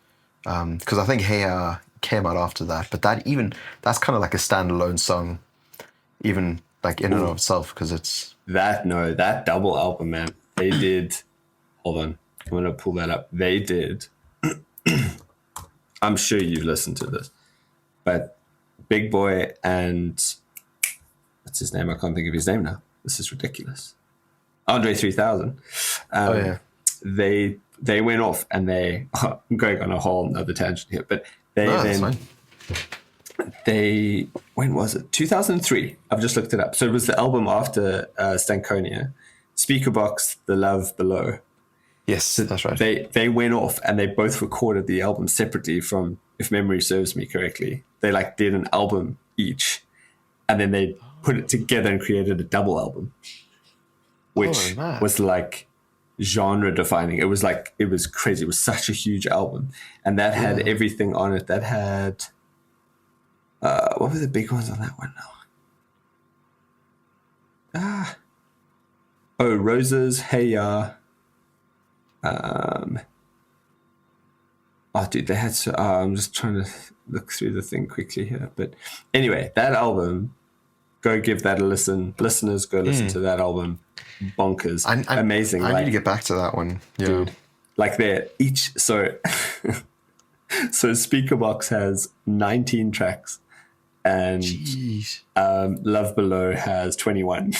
because I think Hey came out after that, but that's kind of like a standalone song, even like in and of itself, because it's that double album, man. They did. Hold on, I'm gonna pull that up. They did. I'm sure you've listened to this, but Big Boy and what's his name? I can't think of his name now. This is ridiculous. Andre 3000. They went off and I'm going on a whole other tangent here, but when was it? 2003. I've just looked it up. So it was the album after Stankonia, Speakerbox, The Love Below. Yes, that's right. They went off and they both recorded the album separately from, if memory serves me correctly, they like did an album each, and then they put it together and created a double album, which was like genre defining. It was crazy. It was such a huge album, and that had everything on it. That had what were the big ones on that one now? Roses, Hey Ya. Dude, they had so. I'm just trying to look through the thing quickly here, but anyway, that album. Go give that a listen, listeners. Go listen to that album. Bonkers, amazing. I need to get back to that one, dude. Like they're each so. So Speakerbox has 19 tracks, and Love Below has 21.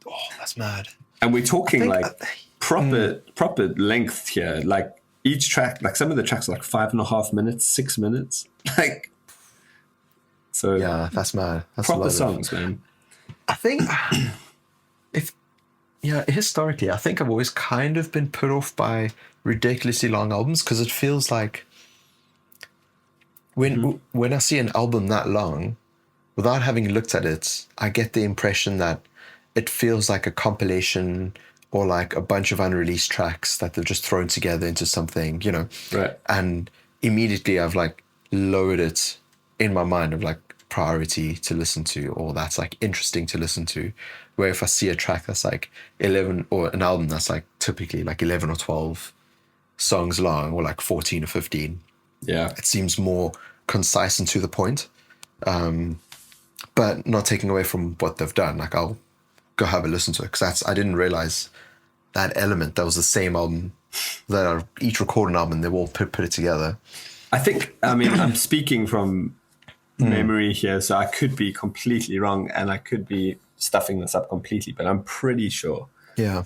Oh, that's mad. And we're talking proper length here. Like each track, like some of the tracks are like 5.5 minutes, 6 minutes. Like, so yeah, that's mad. That's proper songs, man. I think historically, I think I've always kind of been put off by ridiculously long albums because it feels like when I see an album that long, without having looked at it, I get the impression that it feels like a compilation or like a bunch of unreleased tracks that they've just thrown together into something, you know. Right. And immediately I've like lowered it in my mind of like priority to listen to, or that's like interesting to listen to. Where if I see a track that's like 11, or an album that's like typically like 11 or 12 songs long, or like 14 or 15, it seems more concise and to the point, but not taking away from what they've done. Like I'll go have a listen to it, because I didn't realize that element. That was the same album that are each recording album. They all put it together. I think, I mean, I'm speaking from memory here, so I could be completely wrong, and I could be stuffing this up completely, but I'm pretty sure. Yeah.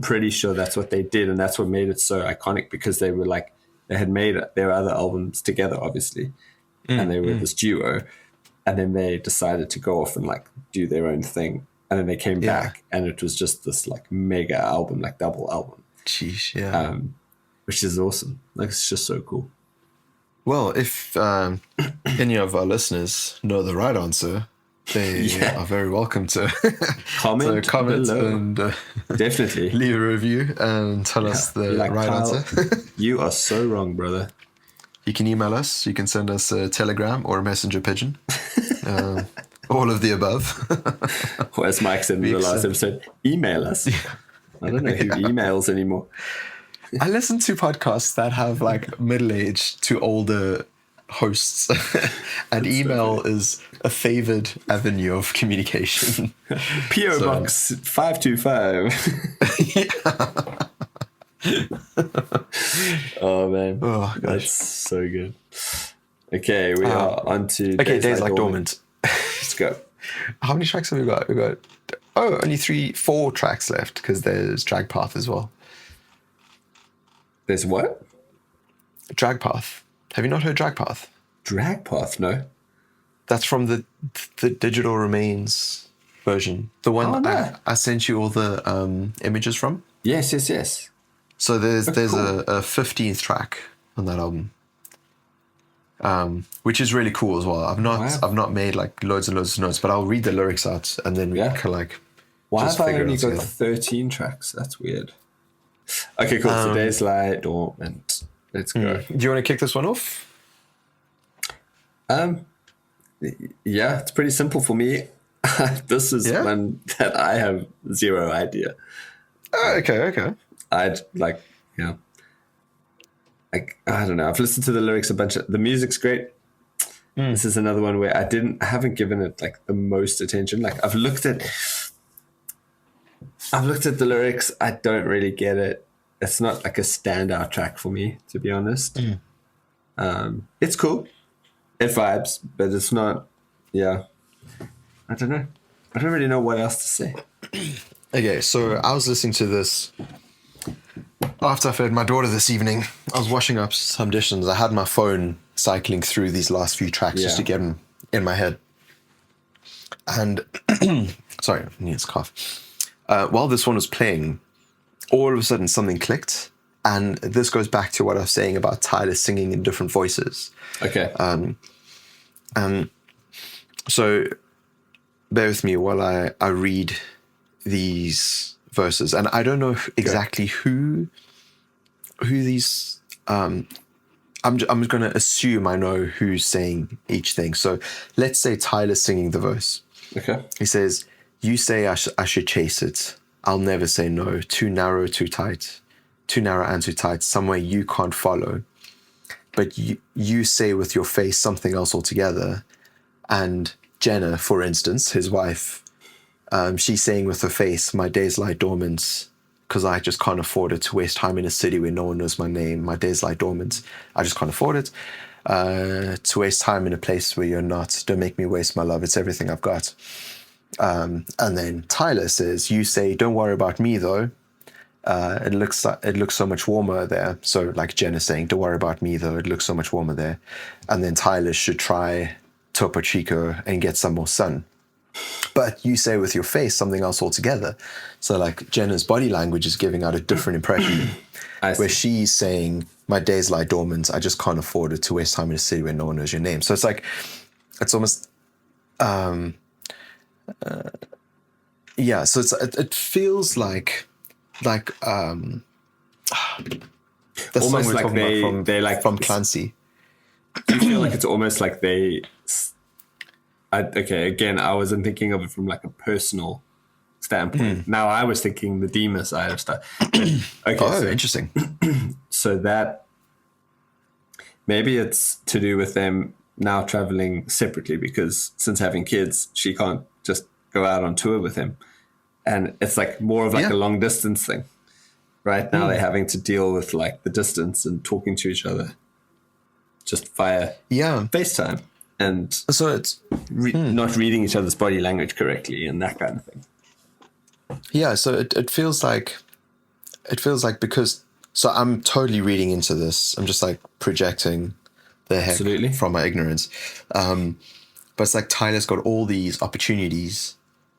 pretty sure that's what they did, and that's what made it so iconic, because they were like, they had made their other albums together, obviously, and they were this duo, and then they decided to go off and like do their own thing, and then they came back, and it was just this like mega album, like double album. Jeez, yeah. Which is awesome. Like, it's just so cool. Well, if any of our listeners know the right answer, they are very welcome to comment below. and Definitely leave a review and tell us the like, right Kyle, answer. You are so wrong, brother. You can email us. You can send us a telegram or a messenger pigeon. All of the above. Or as Mike said in the last episode, email us. I don't know who emails anymore. I listen to podcasts that have like middle-aged to older hosts, and email is a favored avenue of communication. P.O. Box 525. Oh, man. Oh, gosh. That's so good. Okay, we are on to Days Like Dormant. Let's go. How many tracks have we got? We've got, only 4 tracks left, because there's Drag Path as well. There's what? Drag Path. Have you not heard Drag Path? Drag Path, no. That's from the Digital Remains version. The one I sent you all the images from. Yes. So there's cool. a 15th track on that album, which is really cool as well. I've not made like loads and loads of notes, but I'll read the lyrics out and then we can like. Why just have I figure it only out got together. 13 tracks? That's weird. Okay, cool. So Days Like Dormant. Let's go. Do you want to kick this one off? Yeah, it's pretty simple for me. This is one that I have zero idea. Okay. I'd like, I don't know. I've listened to the lyrics a bunch. The music's great. This is another one where I haven't given it like the most attention. Like I've looked at the lyrics. I don't really get it. It's not like a standout track for me, to be honest. It's cool. It vibes, but it's not. Yeah, I don't know. I don't really know what else to say. Okay, so I was listening to this after I fed my daughter this evening. I was washing up some dishes. I had my phone cycling through these last few tracks just to get them in my head. And sorry, I need to cough. While this one was playing, all of a sudden something clicked. And this goes back to what I was saying about Tyler singing in different voices. Okay. So bear with me while I read these verses. And I don't know exactly who these... I'm going to assume I know who's saying each thing. So let's say Tyler's singing the verse. Okay. He says, "You say I should chase it. I'll never say no. Too narrow, too tight. Too narrow and too tight. Somewhere you can't follow. But you say with your face something else altogether." And Jenna, for instance, his wife, she's saying with her face, "My days lie dormant, because I just can't afford it to waste time in a city where no one knows my name. My days lie dormant. I just can't afford it. To waste time in a place where you're not. Don't make me waste my love. It's everything I've got." And then Tyler says, "You say, don't worry about me though. It looks so much warmer there." So like Jenna saying, "Don't worry about me though. It looks so much warmer there." And then Tyler should try Topo Chico and get some more sun. But you say with your face something else altogether. So like Jenna's body language is giving out a different impression. Where she's saying, "My days lie dormant. I just can't afford it to waste time in a city where no one knows your name." So it's like, it's almost, so it feels like the song Almost we're like talking about they like from Clancy. Do you feel like it's almost like again, I wasn't thinking of it from like a personal standpoint. Now I was thinking the DEMA side of stuff. Okay, Interesting. So that maybe it's to do with them now traveling separately, because since having kids, she can't just go out on tour with him. And it's like more of like a long distance thing. Right now they're having to deal with like the distance and talking to each other just via FaceTime. And so it's not reading each other's body language correctly and that kind of thing. Yeah, so it feels like it feels like so I'm totally reading into this. I'm just like projecting the heck Absolutely. from my ignorance. But it's like Tyler's got all these opportunities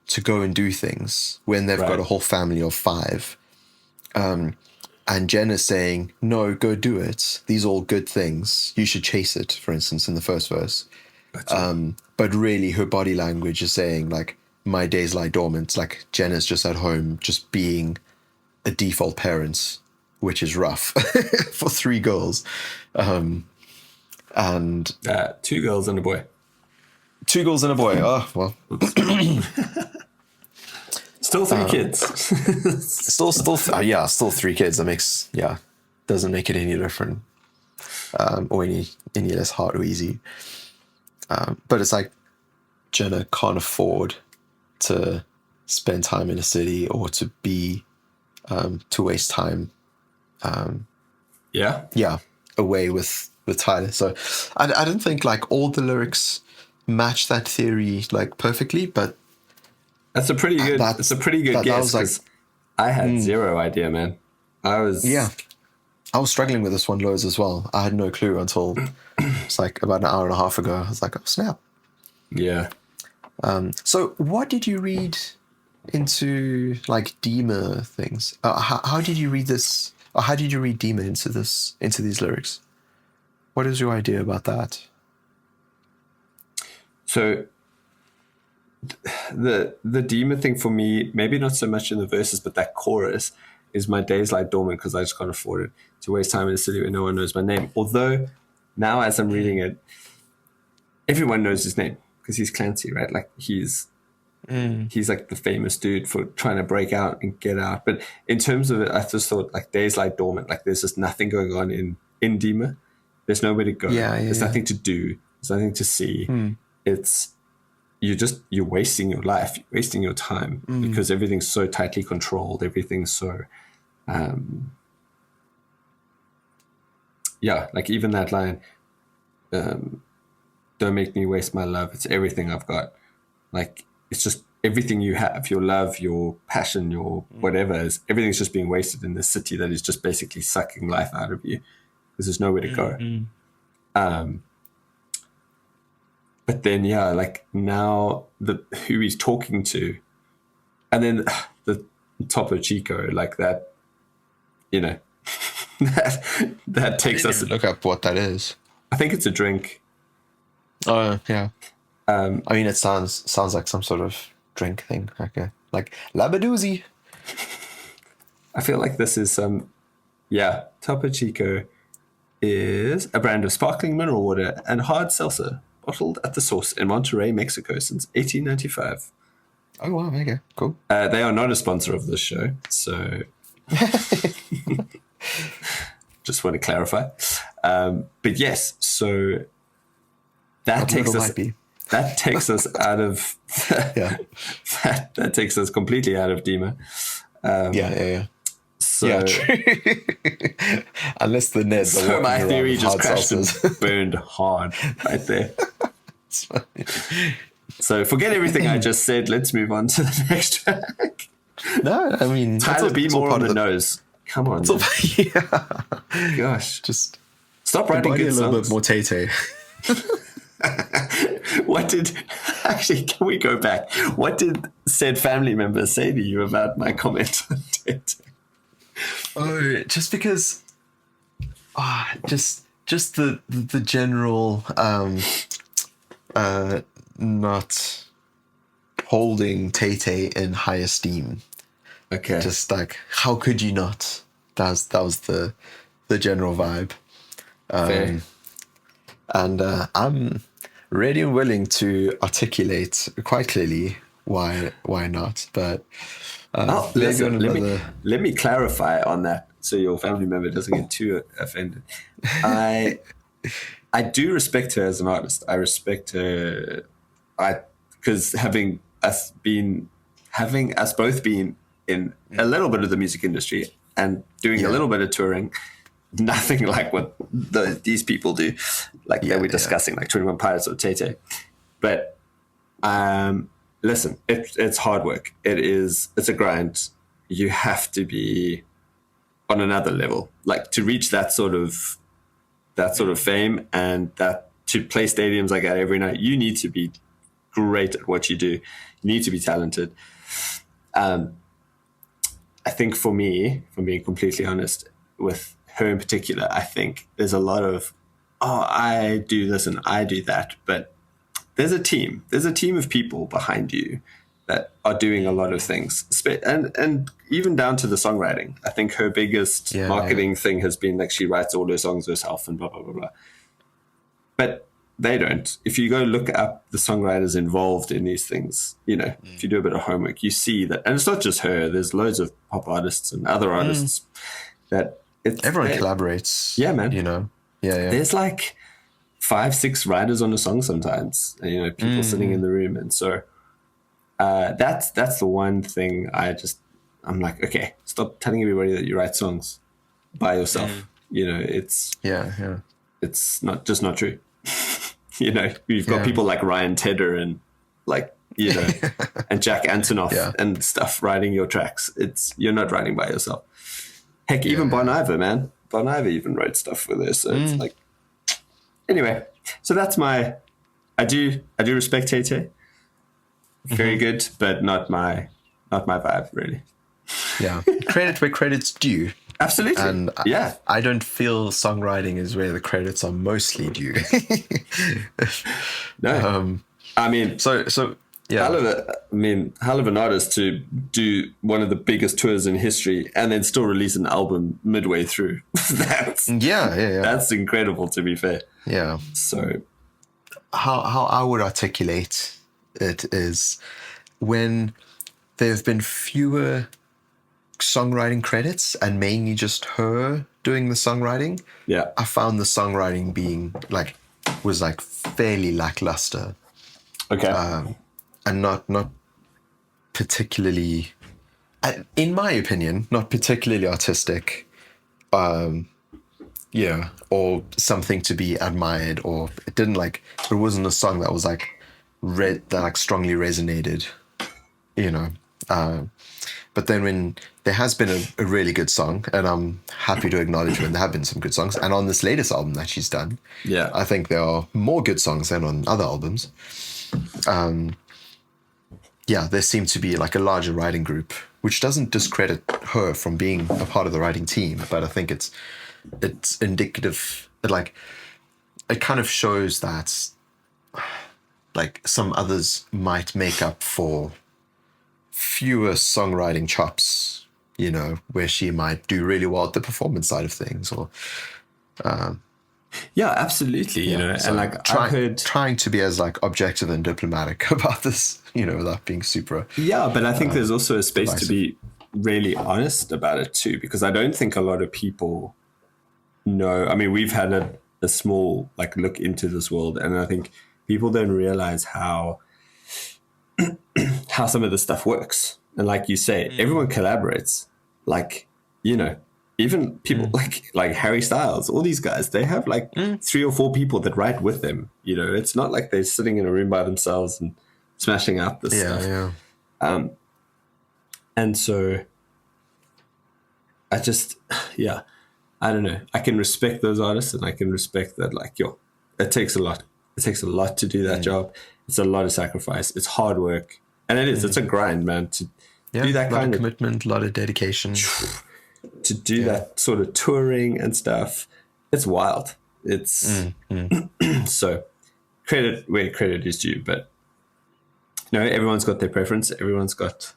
to go and do things when they've got a whole family of 5. And Jen is saying, no, go do it. These are all good things. You should chase it, for instance, in the first verse. But really her body language is saying like, my days lie dormant. Like Jen is just at home, just being a default parent, which is rough for 3 girls. And 2 girls and a boy. 2 girls and a boy. Oh, well. Still 3 kids. Still 3 kids. That makes, doesn't make it any different. Or any less hard or easy. But it's like Jenna can't afford to spend time in a city or to be, to waste time. Away with Tyler. So I don't think like all the lyrics match that theory like perfectly, but that's a pretty good guess because I had zero idea, man. I was struggling with this one loads as well. I had no clue until it's like about an hour and a half ago. I was like, oh snap. Yeah. So what did you read into like DEMA things? How did you read this? Or how did you read DEMA into these lyrics? What is your idea about that? So the DEMA thing for me, maybe not so much in the verses, but that chorus is my days lie dormant because I just can't afford it to waste time in a city where no one knows my name. Although now as I'm reading it, everyone knows his name because he's Clancy, right? Like he's like the famous dude for trying to break out and get out. But in terms of it, I just thought like days lie dormant, like there's just nothing going on in DEMA. There's nowhere to go. There's nothing to do. There's nothing to see. It's you're wasting your life, you're wasting your time because everything's so tightly controlled. Everything's so, like even that line, don't make me waste my love. It's everything I've got. Like it's just everything you have, your love, your passion, your whatever is everything's just being wasted in this city that is just basically sucking life out of you because there's nowhere to go. But then, like now who he's talking to, and then the Topo Chico, like that, that takes us. Look up what that is. I think it's a drink. Oh yeah. I mean, it sounds like some sort of drink thing. Okay, like Labadoozy. I feel like this is some. Topo Chico is a brand of sparkling mineral water and hard seltzer, bottled at the source in Monterrey, Mexico since 1895. Oh, wow. Okay, cool. They are not a sponsor of this show, so just want to clarify. But yes, so that takes us out of that takes us completely out of DEMA. So, true. Unless the Neds. So my theory just crashed and burned hard right there. So forget everything I just said. Let's move on to the next track. No, I mean, Tyler, be more on the nose. Come on. Gosh. Just stop writing good songs. A little bit more Tay-Tay. Actually, can we go back? What did said family member say to you about my comment on Tay-Tay? Oh, just because, just the general, not holding Tay-Tay in high esteem. Okay. Just like, how could you not? That was the general vibe. Fair. And I'm ready and willing to articulate quite clearly why not, but. Listen, let me clarify on that so your family member doesn't get too offended. I do respect her as an artist. I respect her because having us both been in a little bit of the music industry and doing a little bit of touring, nothing like what these people do, like that we're discussing, like 21 Pilots or Tay-Tay. But listen, it's hard work. It's a grind. You have to be on another level. Like to reach that sort of fame and that to play stadiums like that every night, you need to be great at what you do. You need to be talented. I think for me, if I'm being completely honest, with her in particular, I think there's a lot of, I do this and I do that, but there's a team of people behind you that are doing a lot of things, and even down to the songwriting. I think her biggest marketing thing has been like she writes all her songs herself and blah, blah, blah, blah. But they don't. If you go look up the songwriters involved in these things, if you do a bit of homework, you see that, and it's not just her, there's loads of pop artists and other artists that everyone collaborates. Yeah, man. Yeah. There's like 5-6 writers on a song sometimes, and, people sitting in the room. And so that's the one thing I'm like, okay, stop telling everybody that you write songs by yourself. It's it's not true. You've got people like Ryan Tedder and like, and Jack Antonoff and stuff writing your tracks. You're not writing by yourself. Heck, even Bon Iver, man. Bon Iver even wrote stuff with her. So it's like, anyway, so that's I do respect Tay. Very good, but not my vibe, really. Yeah. Credit where credit's due. Absolutely. And yeah. I don't feel songwriting is where the credits are mostly due. No. I mean, so yeah. Hell of an artist to do one of the biggest tours in history and then still release an album midway through. That's incredible, to be fair. Yeah. So how I would articulate it is when there have been fewer songwriting credits and mainly just her doing the songwriting. Yeah. I found the songwriting was fairly lackluster. Okay. And not particularly, in my opinion, not particularly artistic, or something to be admired, or it wasn't a song that was that strongly resonated, but then when there has been a really good song, and I'm happy to acknowledge when there have been some good songs, and on this latest album that she's done, I think there are more good songs than on other albums. There seemed to be a larger writing group, which doesn't discredit her from being a part of the writing team, but I think it's indicative. It kind of shows that some others might make up for fewer songwriting chops, where she might do really well at the performance side of things, or absolutely. So and trying to be as objective and diplomatic about this, without being super. Yeah, but I think there's also a space divisive. to be really honest about it too, because I don't think a lot of people know. I mean, we've had a small look into this world, and I think people don't realize how some of this stuff works. And like you say, everyone collaborates. Even people like Harry Styles, all these guys, they have 3 or 4 people that write with them. It's not like they're sitting in a room by themselves and smashing out this stuff. Yeah. And so I just, I don't know. I can respect those artists, and I can respect that, it takes a lot. It takes a lot to do that job. It's a lot of sacrifice. It's hard work. And it is. It's a grind, man, to do that kind of commitment, a lot of dedication. To do that sort of touring and stuff. It's wild. It's so credit where credit is due, but everyone's got their preference. Everyone's got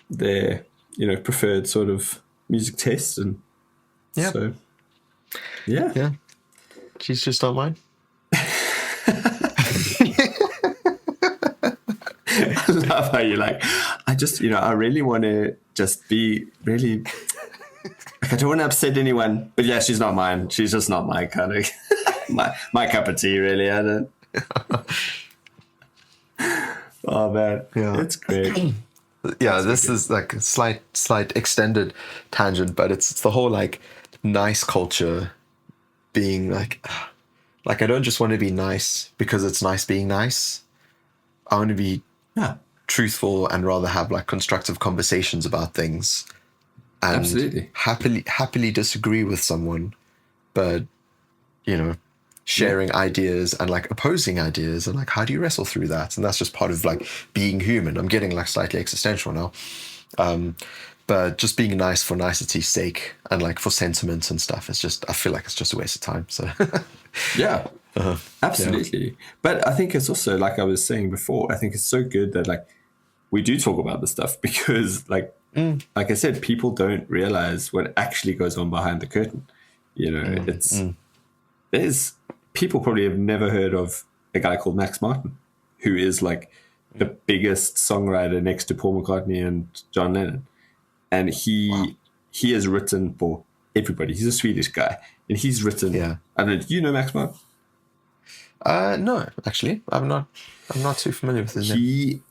their, preferred sort of music taste. And so, yeah. She's just not mine. I love how you're I just, I really want to just be really, I don't want to upset anyone, but yeah, she's not mine. She's just not my kind of, my cup of tea, really. I don't. Oh man, it's great. This is a slight extended tangent, but it's the whole nice culture being I don't just want to be nice because it's nice being nice. I want to be truthful and rather have constructive conversations about things and Absolutely. happily disagree with someone, but sharing ideas and like opposing ideas, and like how do you wrestle through that? And that's just part of like being human. I'm getting like slightly existential now, but just being nice for nicety's sake and like for sentiment and stuff, it's just, I feel like it's just a waste of time. So Yeah, absolutely. But I think it's also, like I was saying before, I think it's so good that like we do talk about this stuff, because like I said, people don't realize what actually goes on behind the curtain. There's people probably have never heard of a guy called Max Martin, who is like the biggest songwriter next to Paul McCartney and John Lennon. And he has written for everybody. He's a Swedish guy, and he's written. Yeah. I don't know. Do you know Max Martin? No, actually, I'm not too familiar with his name.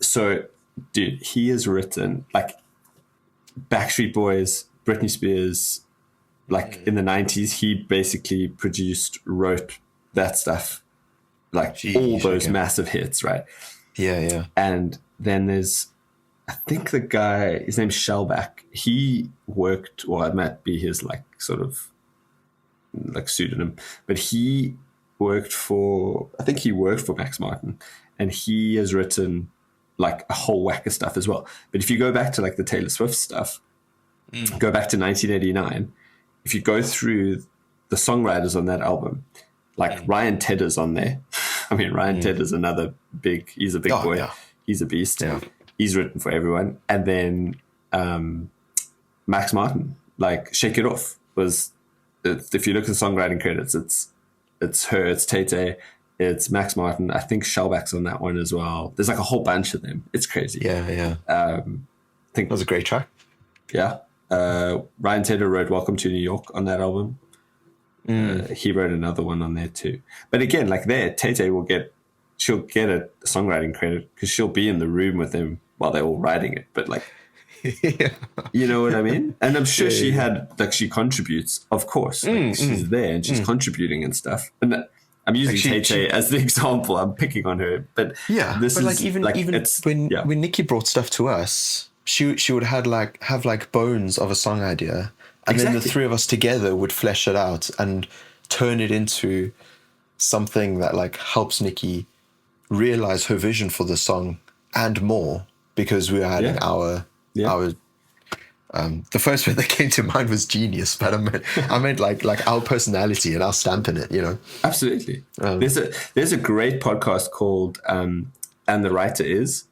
Dude, he has written like Backstreet Boys, Britney Spears, like in the 90s. He basically wrote that stuff, like all those massive hits, right? Yeah. And then there's, I think the guy, his name's Shellback. He worked, or it might be his like sort of like pseudonym, but he worked for Max Martin, and he has written like a whole whack of stuff as well. But if you go back to like the Taylor Swift stuff, go back to 1989, if you go through the songwriters on that album, like Ryan Tedder's on there. I mean, Ryan Tedder's he's a big boy. Yeah. He's a beast. Yeah. He's written for everyone. And then Max Martin, like Shake It Off was, if you look at the songwriting credits, it's her, it's Tay-Tay, it's Max Martin. I think Shellback's on that one as well. There's like a whole bunch of them. It's crazy. Yeah. I think that was a great track. Yeah. Ryan Tedder wrote Welcome to New York on that album. He wrote another one on there too. But again, like there, Tay-Tay she'll get a songwriting credit because she'll be in the room with them while they're all writing it. But like, you know what I mean? And I'm sure she contributes, of course. Like she's there and she's contributing and stuff. And I'm using Tay-Tay as the example. I'm picking on her, but when Nikki brought stuff to us, she would have bones of a song idea, and then the three of us together would flesh it out and turn it into something that like helps Nikki realize her vision for the song and more, because we were adding our the first word that came to mind was genius, but I meant like our personality and our stamp in it, Absolutely. There's a great podcast called And the Writer Is.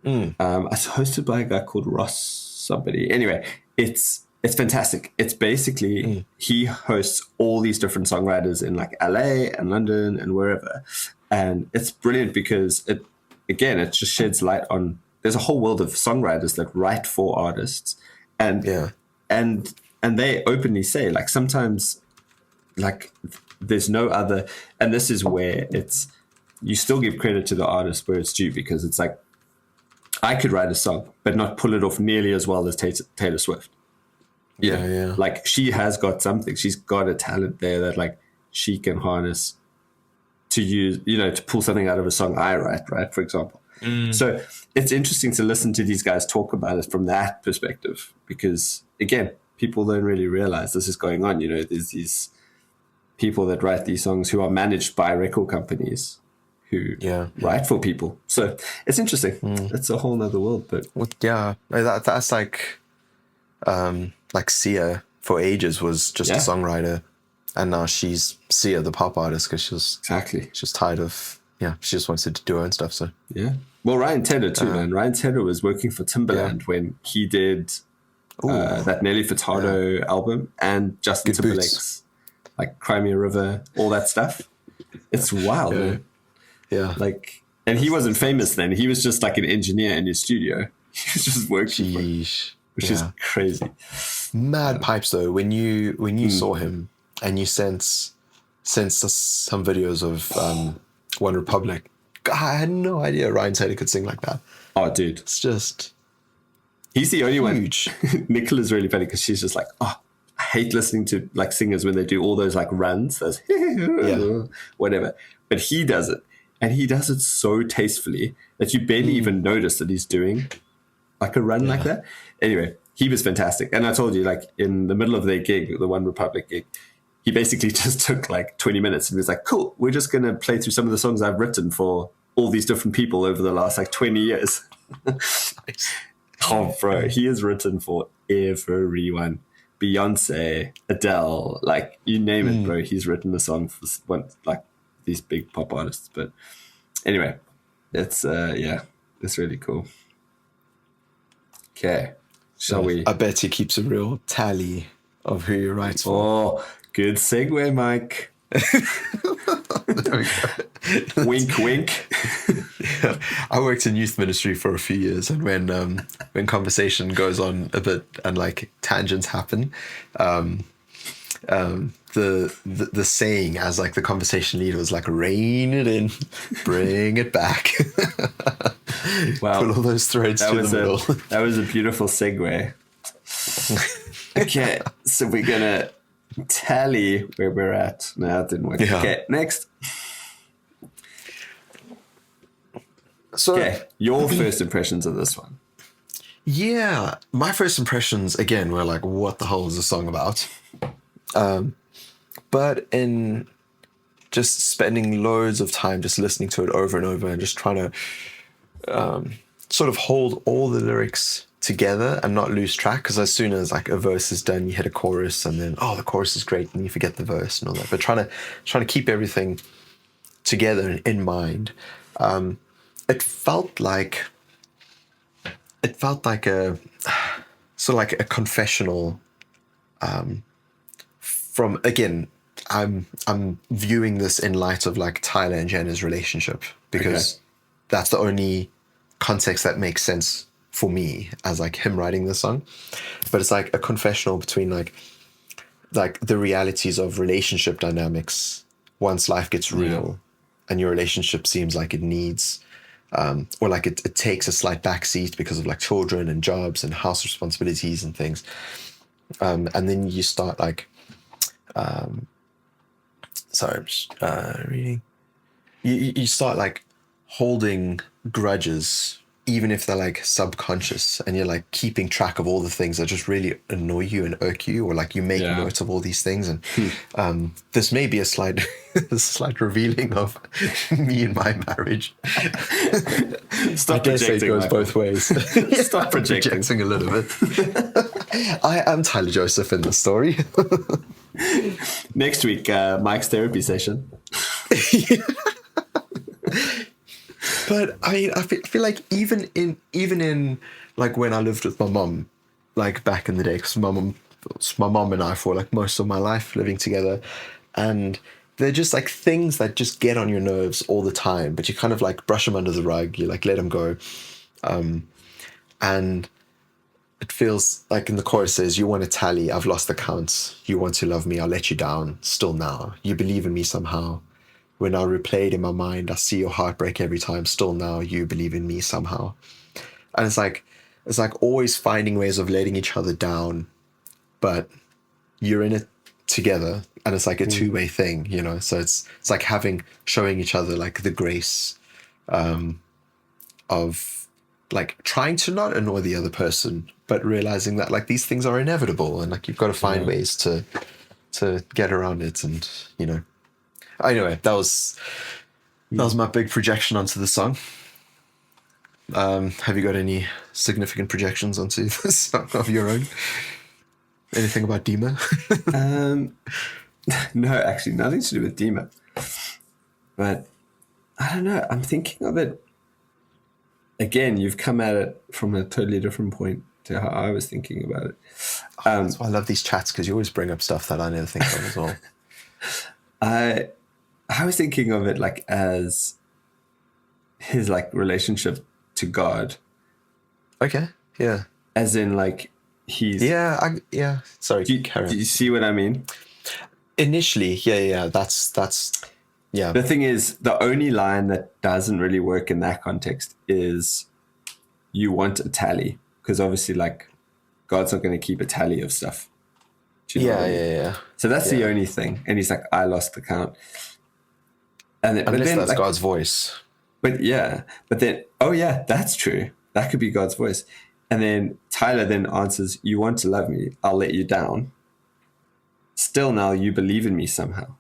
It's hosted by a guy called Ross somebody. Anyway, it's fantastic. It's basically he hosts all these different songwriters in like LA and London and wherever, and it's brilliant because it just sheds light on. There's a whole world of songwriters that write for artists, and they openly say like sometimes like there's no other, and this is where you still give credit to the artist where it's due, because it's like I could write a song but not pull it off nearly as well as Taylor Swift. Yeah. Like she has got something. She's got a talent there that like she can harness to use, to pull something out of a song I write, right? For example. So it's interesting to listen to these guys talk about it from that perspective, because again, people don't really realize this is going on. There's these people that write these songs who are managed by record companies who write for people. So it's interesting. It's a whole nother world, but that's like Sia for ages was just a songwriter, and now she's Sia the pop artist because she's tired of she just wanted to do her own stuff. So well, Ryan Tedder too, man. Ryan Tedder was working for Timbaland when he did that Nelly Furtado album and Justin Timberlake's like Cry Me a River, all that stuff. It's wild, man. Yeah, like, and he wasn't famous then. He was just like an engineer in his studio. He was just working, which is crazy. Mad pipes though. When you saw him and you sense some videos of One Republic, God, I had no idea Ryan Tedder could sing like that. Oh, dude, it's just he's the only huge one. Nicola's really funny because she's just like, I hate listening to like singers when they do all those like runs, those whatever. But he does it. And he does it so tastefully that you barely even notice that he's doing like a run like that. Anyway, he was fantastic. And I told you, like, in the middle of their gig, the One Republic gig, he basically just took like 20 minutes and was like, cool, we're just going to play through some of the songs I've written for all these different people over the last like 20 years. Nice. Oh, bro, he has written for everyone. Beyonce, Adele, like, you name it, bro. He's written a song for one, like these big pop artists. But anyway, it's it's really cool. Okay, shall we? I bet he keeps a real tally of who he writes for. Oh, good segue, Mike. There we go. Wink, wink. Yeah. I worked in youth ministry for a few years, and when conversation goes on a bit and like tangents happen, the saying as like the conversation leader was like, rein it in, bring it back. Wow. Put all those threads to the middle. That was a beautiful segue. Okay, so we're gonna tally where we're at. No, that didn't work. Yeah. Okay, next. So, Okay, your first impressions of this one. yeah, my first impressions again were like, what the hell is the song about? But in just spending loads of time just listening to it over and over and just trying to sort of hold all the lyrics together and not lose track, because as soon as like a verse is done, you hit a chorus and then the chorus is great and you forget the verse and all that. But trying to keep everything together and in mind. It felt like a sort of like a confessional. From again, I'm viewing this in light of like Tyler and Jenna's relationship, because that's the only context that makes sense for me as like him writing this song. But it's like a confessional between like the realities of relationship dynamics once life gets real and your relationship seems like it needs or like it takes a slight backseat because of like children and jobs and house responsibilities and things. And then you start like, sorry, I'm just reading. You start like holding grudges, even if they're like subconscious, and you're like keeping track of all the things that just really annoy you and irk you, or like you make notes of all these things. And this may be a slight revealing of me and my marriage. Stop I guess it projecting, goes Michael. both ways. Stop projecting a little bit. I am Tyler Joseph in the story. Next week, Mike's therapy session. But I mean, I feel like even in like when I lived with my mum, like back in the day, because my mum and I for like most of my life living together, and they're just like things that just get on your nerves all the time, but you kind of like brush them under the rug, you like let them go, and it feels like in the chorus says, you want to tally, I've lost the count, you want to love me, I'll let you down, still now, you believe in me somehow. When I replayed in my mind, I see your heartbreak every time. Still now, you believe in me somehow. And it's like always finding ways of letting each other down, but you're in it together, and it's like a two-way thing, you know. So it's like showing each other like the grace of like trying to not annoy the other person, but realizing that like these things are inevitable, and like you've got to find ways to get around it, and you know. Anyway, that was my big projection onto the song. Have you got any significant projections onto the song of your own? Anything about DEMA? No, actually, nothing to do with DEMA. But I don't know. I'm thinking of it. Again, you've come at it from a totally different point to how I was thinking about it. That's why I love these chats, because you always bring up stuff that I never think of as well. I was thinking of it like as his like relationship to God. Okay. Yeah. As in like he's Sorry. Do you see what I mean? Initially, yeah. That's yeah. The thing is, the only line that doesn't really work in that context is you want a tally, because obviously like God's not going to keep a tally of stuff. Do you know what I mean? Yeah. So that's the only thing. And he's like, I lost the count. And then, Unless that's like, God's voice. But then, that's true. That could be God's voice. And then Tyler then answers, "You want to love me, I'll let you down. Still now you believe in me somehow."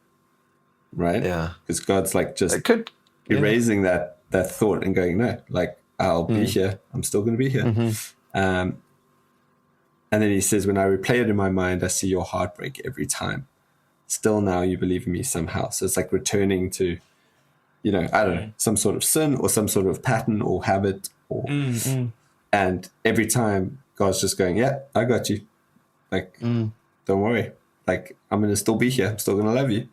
Right? Yeah. Because God's like just It could erasing that thought and going, no, like I'll be here. I'm still going to be here. And then he says, "When I replay it in my mind, I see your heartbreak every time. Still now you believe in me somehow." So it's like returning to, I don't know, some sort of sin or some sort of pattern or habit or, and every time God's just going, "Yeah, I got you. Like, don't worry. Like, I'm going to still be here. I'm still going to love you."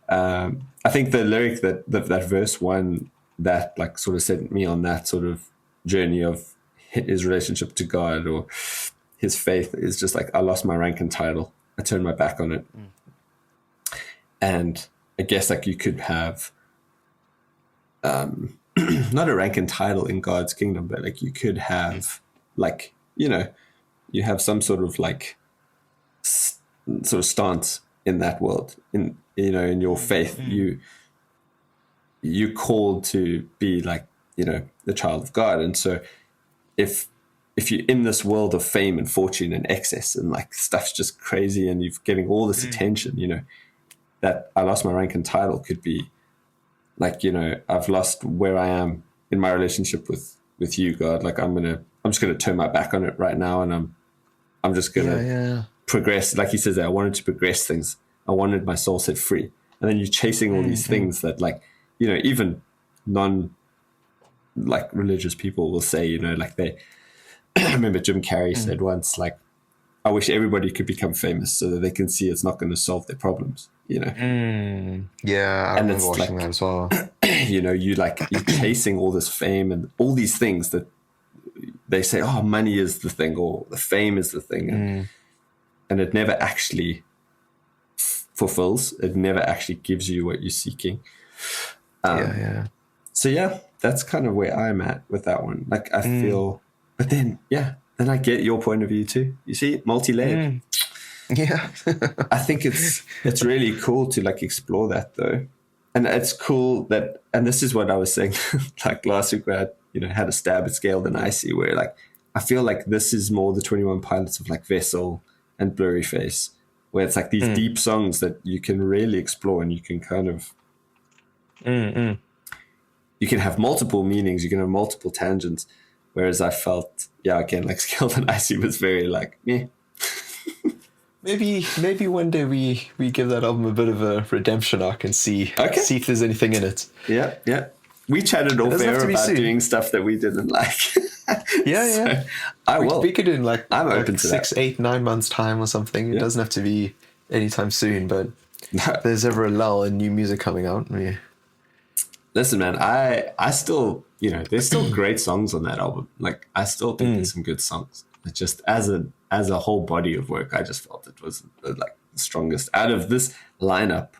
I think the lyric that verse 1 that like sort of sent me on that sort of journey of his relationship to God or his faith is just like, "I lost my rank and title. I turned my back on it." And I guess like you could have not a rank and title in God's kingdom, but like you could have like, you have some sort of like sort of stance in that world, in your faith. You called to be like, the child of God. And so if you're in this world of fame and fortune and excess and like stuff's just crazy and you're getting all this attention, that "I lost my rank and title" could be like, I've lost where I am in my relationship with you, God. Like I'm just gonna turn my back on it right now, and I'm just gonna progress. Like he says there, I wanted to progress things. I wanted my soul set free. And then you're chasing all these things that like, even non like religious people will say, like they I remember Jim Carrey said once, like, "I wish everybody could become famous so that they can see it's not going to solve their problems." Yeah, I remember watching that as well. You're chasing all this fame and all these things that they say, "Oh, money is the thing," or "the fame is the thing," and it never actually fulfills. It never actually gives you what you're seeking. So that's kind of where I'm at with that one. Like I feel, but then I get your point of view too. You see, multi-layered. Yeah. I think it's really cool to like explore that though. And it's cool that, and this is what I was saying, like last week where I, had a stab at Scaled and Icy, where like, I feel like this is more the 21 Pilots of like Vessel and Blurry Face, where it's like these deep songs that you can really explore and you can kind of, you can have multiple meanings, you can have multiple tangents. Whereas I felt, again, like Scaled and Icy was very like, meh. Maybe one day we give that album a bit of a redemption arc and see if there's anything in it. Yeah. We chatted off air about doing stuff that we didn't like. So I will. We could do in like I'm open to 6, 8, 9 months time or something. It doesn't have to be anytime soon, but if there's ever a lull in new music coming out. Listen, man, I still, there's still great songs on that album. Like I still think there's some good songs. It just as a whole body of work, I just felt it was like the strongest out of this lineup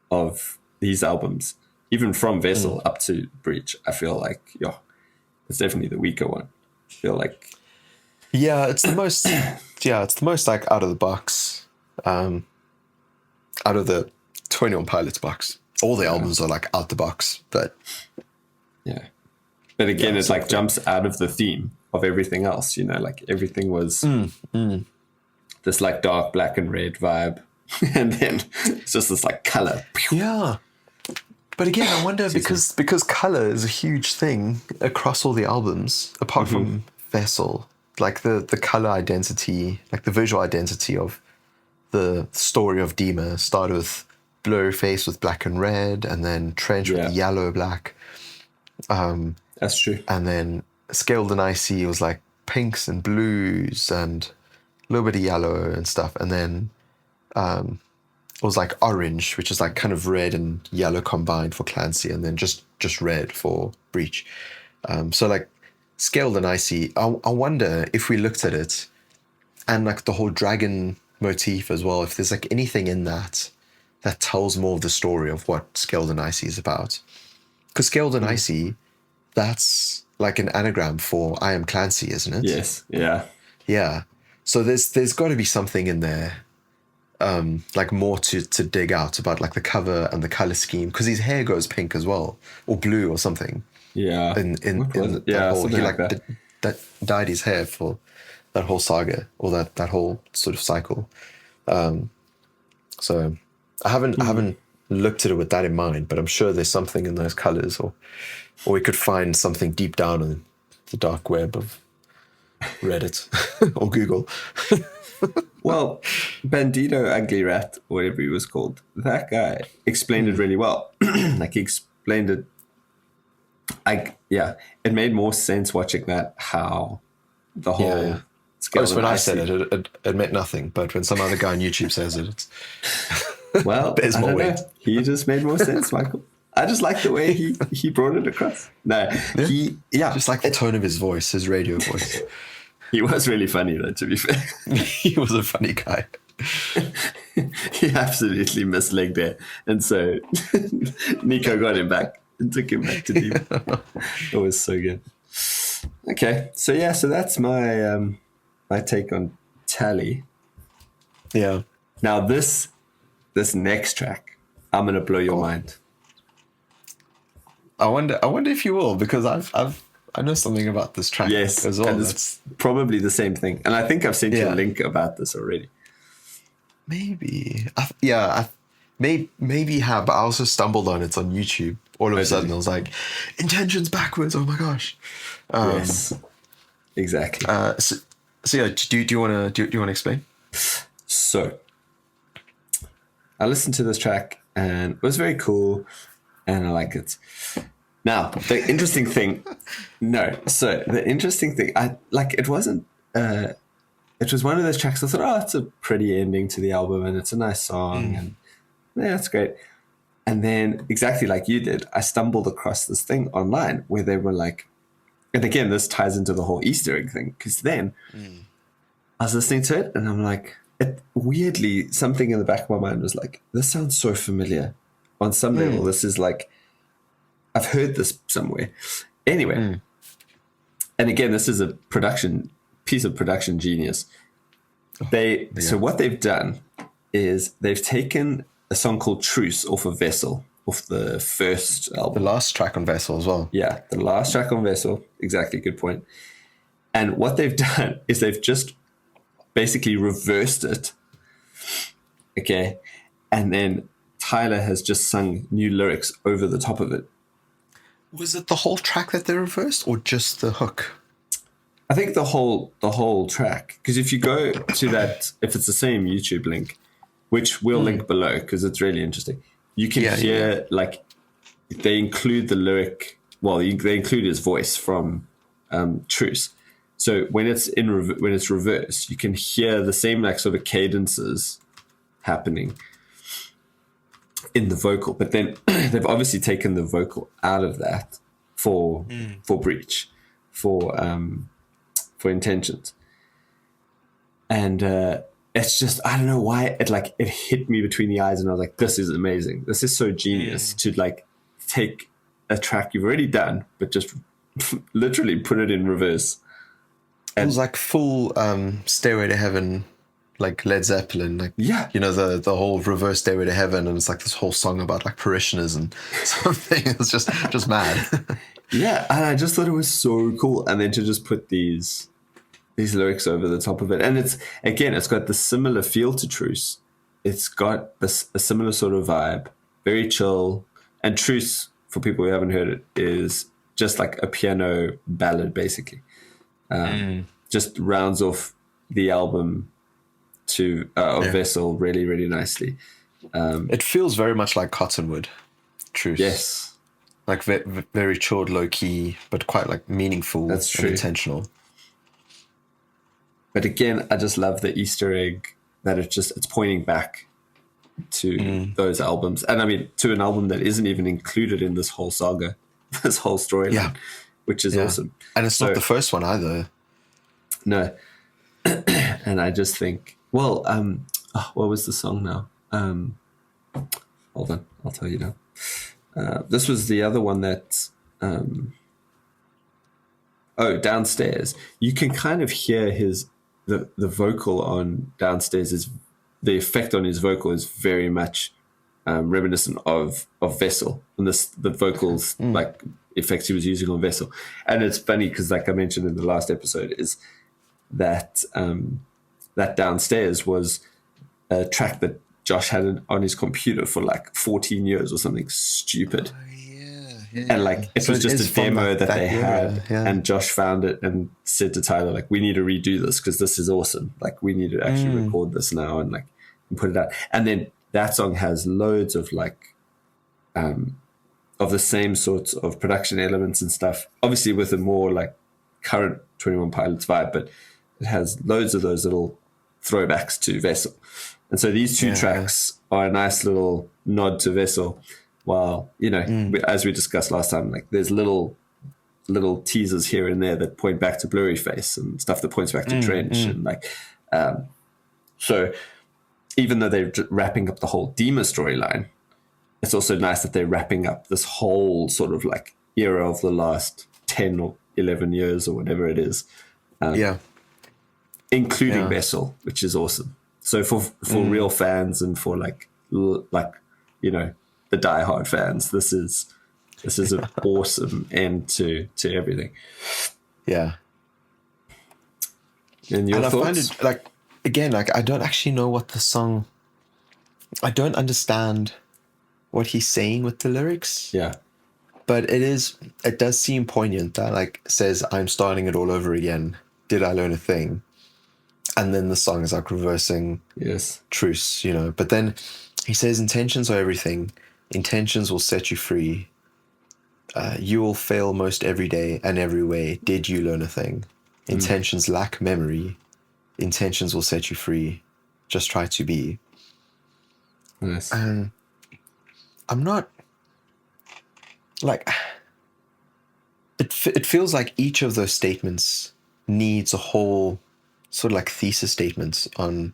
of these albums, even from Vessel up to Breach. I feel like, it's definitely the weaker one. I feel like, it's the most, it's the most like out of the box, out of the 21 Pilots box. All the albums are like out the box, but but again, it like jumps out of the theme of everything else, like everything was this like dark black and red vibe. And then it's just this like color. Yeah. But again, I wonder because color is a huge thing across all the albums, apart from Vessel, like the color identity, like the visual identity of the story of DEMA started with Blurry Face with black and red, and then Trench with yellow black. That's true. And then Scaled and Icy was like pinks and blues and a little bit of yellow and stuff. And then it was like orange, which is like kind of red and yellow combined for Clancy, and then just red for Breach. So like Scaled and Icy, I wonder if we looked at it and like the whole dragon motif as well, if there's like anything in that tells more of the story of what Scaled and Icy is about. Because Scaled and Icy, that's like an anagram for I am Clancy, isn't it? Yes. Yeah. Yeah. So there's got to be something in there, like more to dig out about like the cover and the color scheme, because his hair goes pink as well, or blue or something. Yeah. In something he like that. that dyed his hair for that whole saga or that whole sort of cycle. So I haven't looked at it with that in mind, but I'm sure there's something in those colors, or we could find something deep down in the dark web of Reddit or Google. Well, Bandito Ugly Rat, whatever he was called, that guy explained it really well. Like he explained it. It made more sense watching that, how the whole scale. When I said it meant nothing, but when some other guy on YouTube says it, it's well, there's more weight. He just made more sense, Michael. I just like the way he brought it across. No, just like the tone of his voice, his radio voice. He was really funny, though, to be fair. He was a funny guy. He absolutely mislegged it. And so Nico got him back and took him back to DEMA. It was so good. Okay. So that's my my take on Tally. Yeah. Now this next track, I'm gonna blow your mind. I wonder if you will, because I know something about this track as well. And it's probably the same thing. And I think I've sent you a link about this already. Maybe. Maybe you have, but I also stumbled on it on YouTube. All of a sudden, I was like, intentions backwards. Oh my gosh. Yes. Exactly. So yeah, do you want to explain? So I listened to this track and it was very cool and I like it. Now, the interesting thing, it wasn't, it was one of those tracks I thought, it's a pretty ending to the album and it's a nice song and it's great. And then exactly like you did, I stumbled across this thing online where they were like, and again, this ties into the whole Easter egg thing, because then I was listening to it and I'm like, weirdly, something in the back of my mind was like, this sounds so familiar. On some level, this is like, I've heard this somewhere. Anyway, and again, this is a piece of production genius. So what they've done is they've taken a song called Truce off of Vessel, off the first album. The last track on Vessel as well. Yeah, the last track on Vessel. Exactly, good point. And what they've done is they've just basically reversed it. Okay. And then Tyler has just sung new lyrics over the top of it. Was it the whole track that they reversed or just the hook? I think the whole track. Because if you go to that, if it's the same YouTube link, which we'll link below because it's really interesting, you can hear like they include the lyric. Well, they include his voice from Truce. So when it's when it's reversed, you can hear the same like sort of cadences happening in the vocal, but then they've obviously taken the vocal out of that for Breach, for Intentions, and it's just, I don't know why it hit me between the eyes, and I was like, this is amazing. This is so genius to like take a track you've already done, but just literally put it in reverse. It was like full Stairway to Heaven, like Led Zeppelin, like the whole reverse Stairway to Heaven, and it's like this whole song about like parishioners and something. It's just mad. Yeah, and I just thought it was so cool, and then to just put these lyrics over the top of it, and it's got the similar feel to Truce. It's got a similar sort of vibe, very chill. And Truce, for people who haven't heard it, is just like a piano ballad, basically. Just rounds off the album of Vessel really, really nicely. It feels very much like Cottonwood, Truce. Yes. Like very chilled, low key, but quite like meaningful. That's true. And intentional. But again, I just love the Easter egg that it's pointing back to those albums. And I mean, to an album that isn't even included in this whole saga, this whole storyline, which is awesome. And it's not the first one either. No. And I just think, well, what was the song now? Hold on, I'll tell you now. This was the other one that, Downstairs. You can kind of hear the vocal on Downstairs is, the effect on his vocal is very much reminiscent of Vessel. And the vocals like effects he was using on Vessel. And it's funny because, like I mentioned in the last episode, is that that Downstairs was a track that Josh had on his computer for like 14 years or something stupid. And like it was just a demo that they had, and Josh found it and said to Tyler, like, we need to redo this because this is awesome. Like, we need to actually record this now and like put it out. And then that song has loads of like of the same sorts of production elements and stuff, obviously with a more like current 21 Pilots vibe, but it has loads of those little throwbacks to Vessel. And so these two tracks are a nice little nod to Vessel. While, you know, as we discussed last time, like there's little teasers here and there that point back to Blurry Face and stuff that points back to Trench. And like, so even though they're wrapping up the whole DEMA storyline, it's also nice that they're wrapping up this whole sort of like era of the last 10 or 11 years or whatever it is. Including Vessel, which is awesome. So for real fans and for like, you know, the diehard fans, this is an awesome end to everything. Yeah. And your thoughts? I find it like, again, like I don't actually know what the song, I don't understand what he's saying with the lyrics. Yeah. But it does seem poignant that like says, I'm starting it all over again. Did I learn a thing? And then the song is like reversing truce, you know. But then he says, intentions are everything. Intentions will set you free. You will fail most every day and every way. Did you learn a thing? Intentions lack memory. Intentions will set you free. Just try to be. Nice. And I'm not like, it feels like each of those statements needs a whole sort of like thesis statements on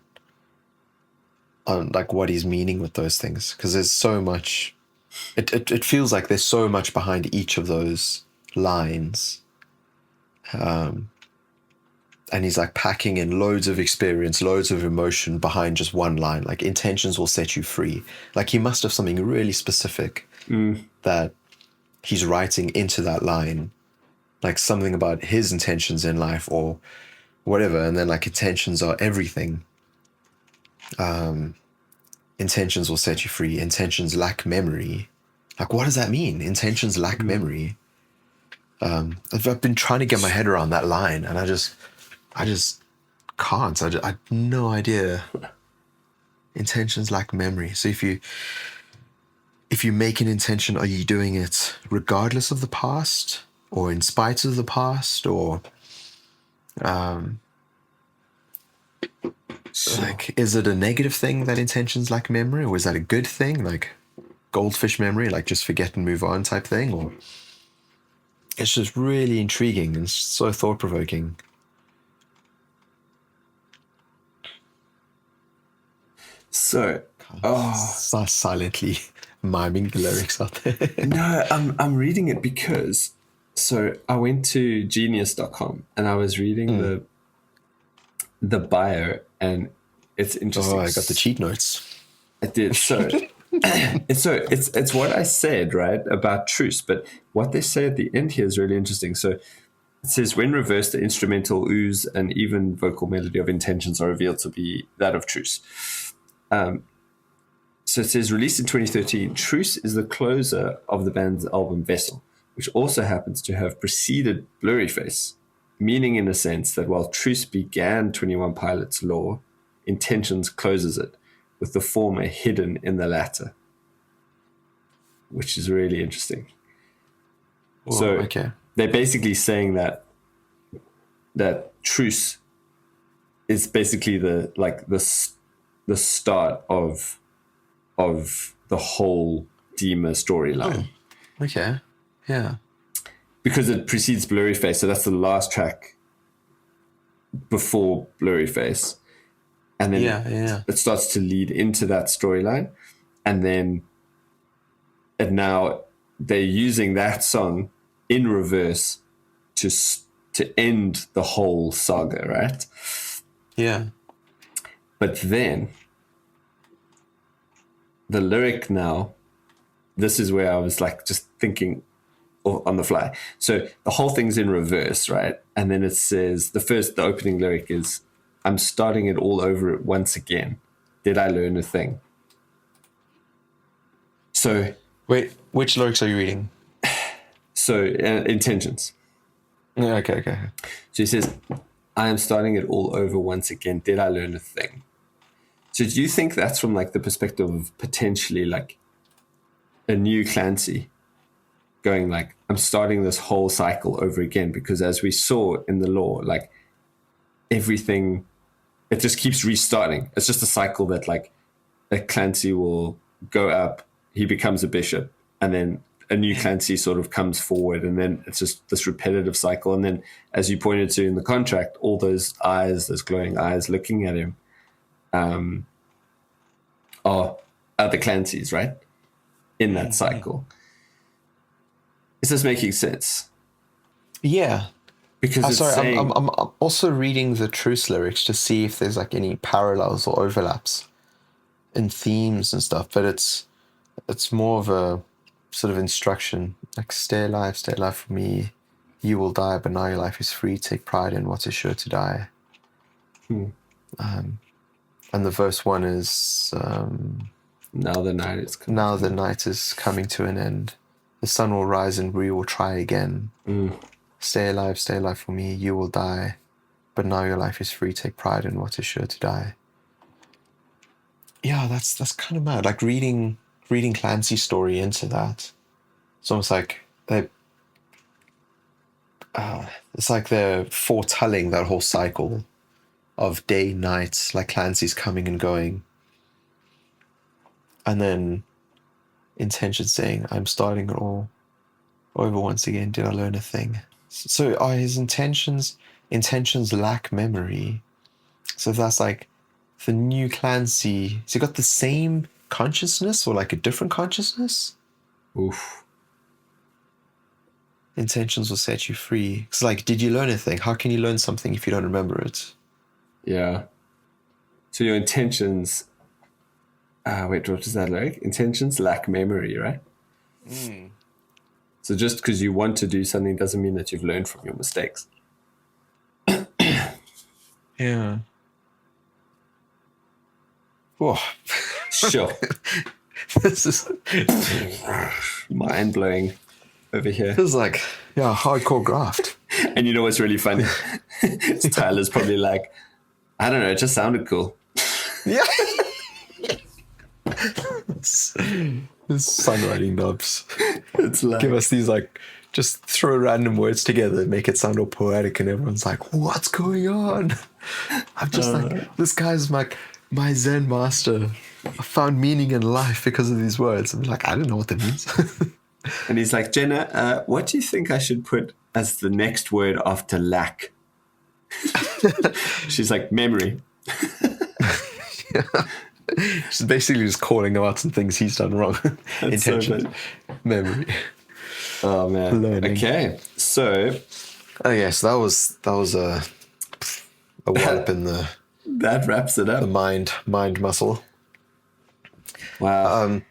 like what he's meaning with those things, because there's so much, it feels like there's so much behind each of those lines, and he's like packing in loads of experience, loads of emotion behind just one line, like intentions will set you free. Like he must have something really specific that he's writing into that line, like something about his intentions in life or whatever. And then like intentions are everything. Intentions will set you free. Intentions lack memory. Like, what does that mean? Intentions lack memory. I've been trying to get my head around that line, and I just can't. I have no idea. Intentions lack memory. So if you make an intention, are you doing it regardless of the past, or in spite of the past, or like, is it a negative thing that intentions lack memory, or is that a good thing, like goldfish memory, like just forget and move on type thing? Or it's just really intriguing and so thought-provoking. So, silently miming the lyrics out there. No, I'm reading it because, so I went to genius.com and I was reading the bio, and it's interesting. Oh, I got the cheat notes. I did. So it's what I said, right, about truce, but what they say at the end here is really interesting. So it says, when reversed, the instrumental ooze and even vocal melody of intentions are revealed to be that of truce. So it says, released in 2013, Truce is the closer of the band's album Vessel, which also happens to have preceded Blurry Face, meaning in a sense that while Truce began 21 Pilots' lore, Intentions closes it, with the former hidden in the latter, which is really interesting. Whoa, so okay. They're basically saying that Truce is basically the start of the whole DEMA storyline. Oh, okay. Yeah. Because it precedes Blurry Face, so that's the last track before Blurry Face. And then it starts to lead into that storyline. And then now they're using that song in reverse to end the whole saga, right? Yeah. But then the lyric now, this is where I was like just thinking, or on the fly. So the whole thing's in reverse, right? And then it says the opening lyric is, "I'm starting it all over once again. Did I learn a thing?" So Wait, which lyrics are you reading? so intentions. Yeah, okay. So he says, "I am starting it all over once again. Did I learn a thing?" So do you think that's from like the perspective of potentially like a new Clancy going like, I'm starting this whole cycle over again? Because as we saw in the lore, like everything, it just keeps restarting. It's just a cycle that like a Clancy will go up, he becomes a bishop, and then a new Clancy sort of comes forward, and then it's just this repetitive cycle. And then, as you pointed to in the contract, all those eyes, those glowing eyes looking at him, are other Clancys, right? In that cycle. Is this making sense? Yeah. Because it's Sorry, saying, I'm also reading the truce lyrics to see if there's like any parallels or overlaps in themes and stuff, but it's more of a sort of instruction, like stay alive for me, you will die, but now your life is free, take pride in what is sure to die. And the verse 1 is now the night is coming. Now the night is coming to an end, the sun will rise and we will try again. Stay alive for me, you will die, but now your life is free, take pride in what is sure to die. Yeah, that's kind of mad. Like reading Clancy's story into that. It's almost like it's like they're foretelling that whole cycle of day, night, like Clancy's coming and going. And then intention saying, I'm starting it all over once again. Did I learn a thing? So are his intentions lack memory? So if that's like the new Clancy, has he got the same consciousness or like a different consciousness? Oof. Intentions will set you free. It's like, did you learn anything? How can you learn something if you don't remember it? Yeah. So your intentions, wait, what is that like? Intentions lack memory, right? So just because you want to do something doesn't mean that you've learned from your mistakes. Yeah. Whoa. Sure. This is mind blowing over here. This is like, yeah, hardcore graft. And you know what's really funny? Tyler's probably like, I don't know, it just sounded cool. Yeah. This songwriting knobs. It's like, Give us these like, just throw random words together, make it sound all poetic, and everyone's like, what's going on? I'm just like, this guy's like my Zen master. I found meaning in life because of these words. I'm like, I don't know what that means. and he's like, Jenna, what do you think I should put as the next word after lack? She's like, memory. Yeah. She's basically just calling him out some things he's done wrong. Intention, so memory. Oh man. Learning. Okay. So So that was a wallop in the that wraps it up. mind muscle. Wow.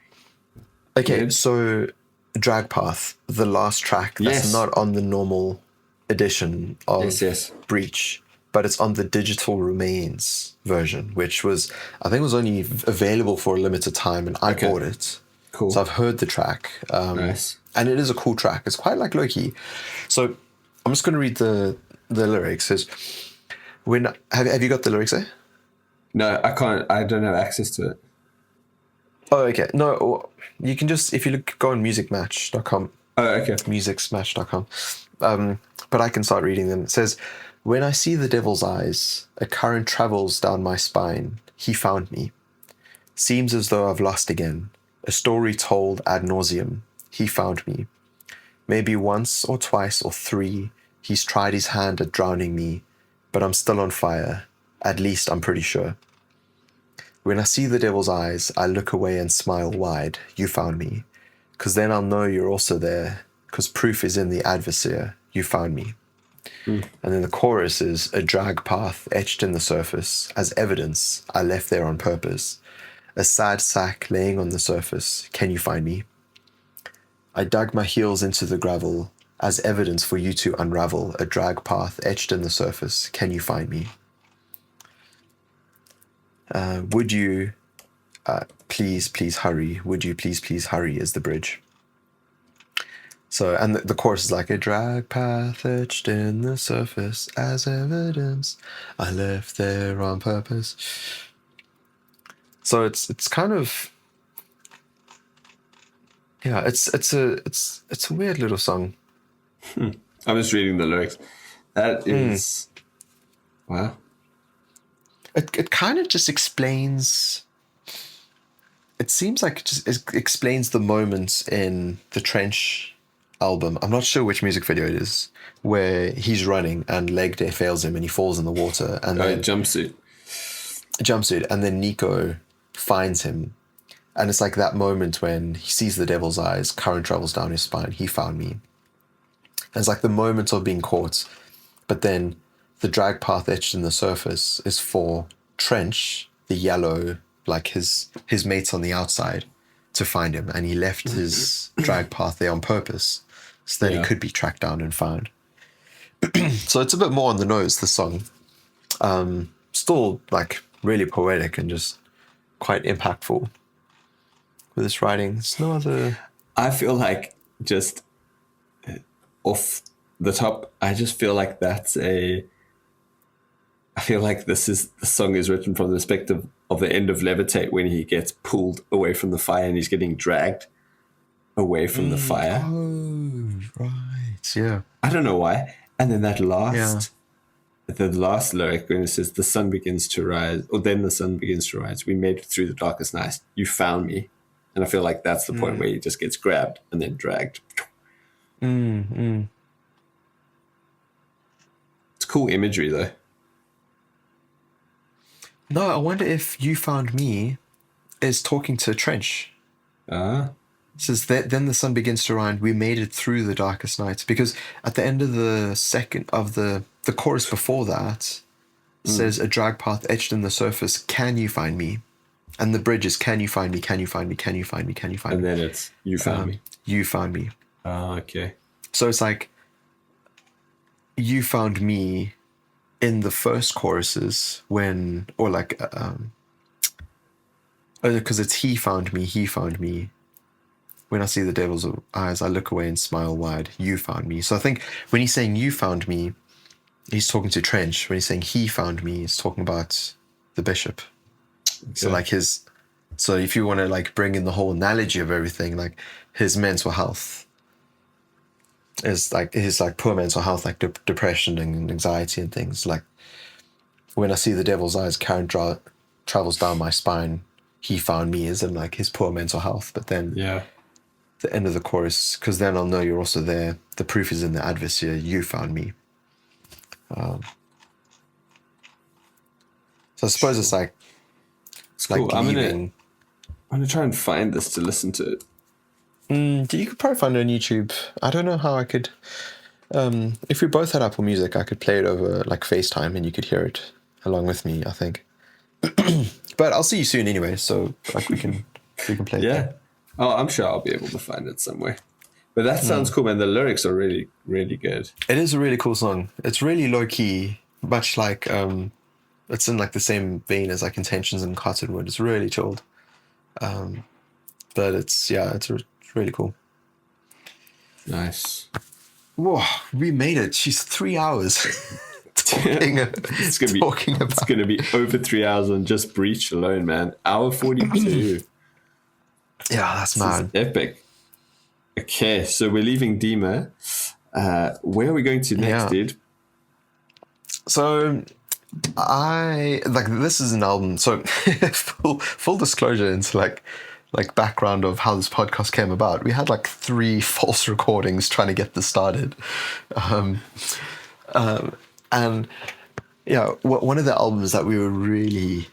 Okay, Good. so Drag Path, the last track that's Yes. not on the normal edition of Yes. Breach, but it's on the Digital Remains version, which was, I think, was only available for a limited time, and I bought it. Cool. So I've heard the track. Nice. And it is a cool track. It's quite like low-key. So I'm just going to read the lyrics. It says, have you got the lyrics there? No, I can't. I don't have access to it. Oh, okay. No, you can just, if you go on musicmatch.com. Oh, okay. Musicsmatch.com. But I can start reading them. It says, when I see the devil's eyes, a current travels down my spine. He found me. Seems as though I've lost again. A story told ad nauseum. He found me. Maybe once or twice or three, he's tried his hand at drowning me, but I'm still on fire. At least I'm pretty sure. When I see the devil's eyes, I look away and smile wide. You found me. 'Cause then I'll know you're also there. 'Cause proof is in the adversary. You found me. And then the chorus is a drag path etched in the surface. As evidence, I left there on purpose. A sad sack laying on the surface. Can you find me? I dug my heels into the gravel as evidence for you to unravel a drag path etched in the surface. Can you find me? Would you please hurry? Would you please hurry is the bridge. So, and the chorus is like, a drag path etched in the surface as evidence. I left there on purpose. So it's kind of, yeah, it's a weird little song. I was reading the lyrics. That is wow. It kind of just explains. It seems like it explains the moments in the Trench album. I'm not sure which music video it is, where he's running and leg day fails him and he falls in the water and then jumpsuit, and then Nico finds him, and it's like that moment when he sees the devil's eyes, current travels down his spine. He found me. And it's like the moment of being caught, but then the drag path etched in the surface is for Trench, the yellow, like his mates on the outside, to find him, and he left his drag path there on purpose so that he could be tracked down and found. So it's a bit more on the nose, the song. Still like really poetic and just quite impactful with his writing. It's no other. I feel like just off the top, I just feel like I feel like the song is written from the perspective of the end of Levitate, when he gets pulled away from the fire and he's getting dragged away from the fire. Oh, right. Yeah. I don't know why. And then the last lyric, when it says the sun begins to rise, or then the sun begins to rise, we made it through the darkest night. You found me. And I feel like that's the point where he just gets grabbed and then dragged. It's cool imagery, though. No, I wonder if You Found Me is talking to Trench. It says that then the sun begins to rise. We made it through the darkest night. Because at the end of the second of the chorus before that says a drag path etched in the surface. Can you find me? And the bridge is, can you find me? Can you find me? Can you find me? Can you find me? And then it's you found me. You found me. Oh, okay. So it's like you found me in the first choruses when, or like, because it's he found me. When I see the devil's eyes, I look away and smile wide. You found me. So I think when he's saying you found me, he's talking to Trench. When he's saying he found me, he's talking about the bishop. Okay. So like so if you want to like bring in the whole analogy of everything, like his mental health is like his like poor mental health, like depression and anxiety and things. Like when I see the devil's eyes, current travels down my spine. He found me is in like his poor mental health. But then the end of the chorus, because then I'll know you're also there. The proof is in the adversaire. You found me. So I suppose it's like cool. leaving. I'm gonna try and find this to listen to it. You could probably find it on YouTube. I don't know how I could. If we both had Apple Music, I could play it over like FaceTime, and you could hear it along with me, I think. But I'll see you soon anyway, so like we can play it. Yeah. Oh, I'm sure I'll be able to find it somewhere. But that sounds cool, man. The lyrics are really, really good. It is a really cool song. It's really low key, much like it's in like the same vein as like Intentions and Cottonwood. It's really chilled. But it's really cool. Nice. Whoa, we made it. She's 3 hours. It's gonna be over 3 hours on just Breach alone, man. Hour 42. Yeah, that's mad. Epic. Okay, so we're leaving DEMA. Where are we going to next, dude? So this is an album. So full disclosure into like background of how this podcast came about. We had like 3 false recordings trying to get this started. And yeah, one of the albums that we were really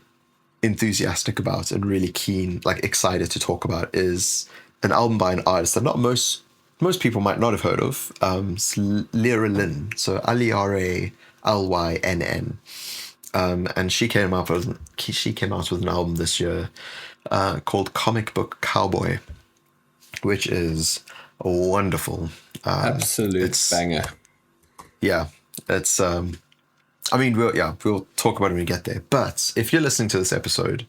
enthusiastic about and really keen, like excited to talk about, is an album by an artist that not most people might not have heard of. It's Lyra Lynn, so Alyrynn. And she came out with an album this year called Comic Book Cowboy, which is wonderful. Absolute banger. Yeah, it's. I mean, we'll talk about it when we get there. But if you're listening to this episode,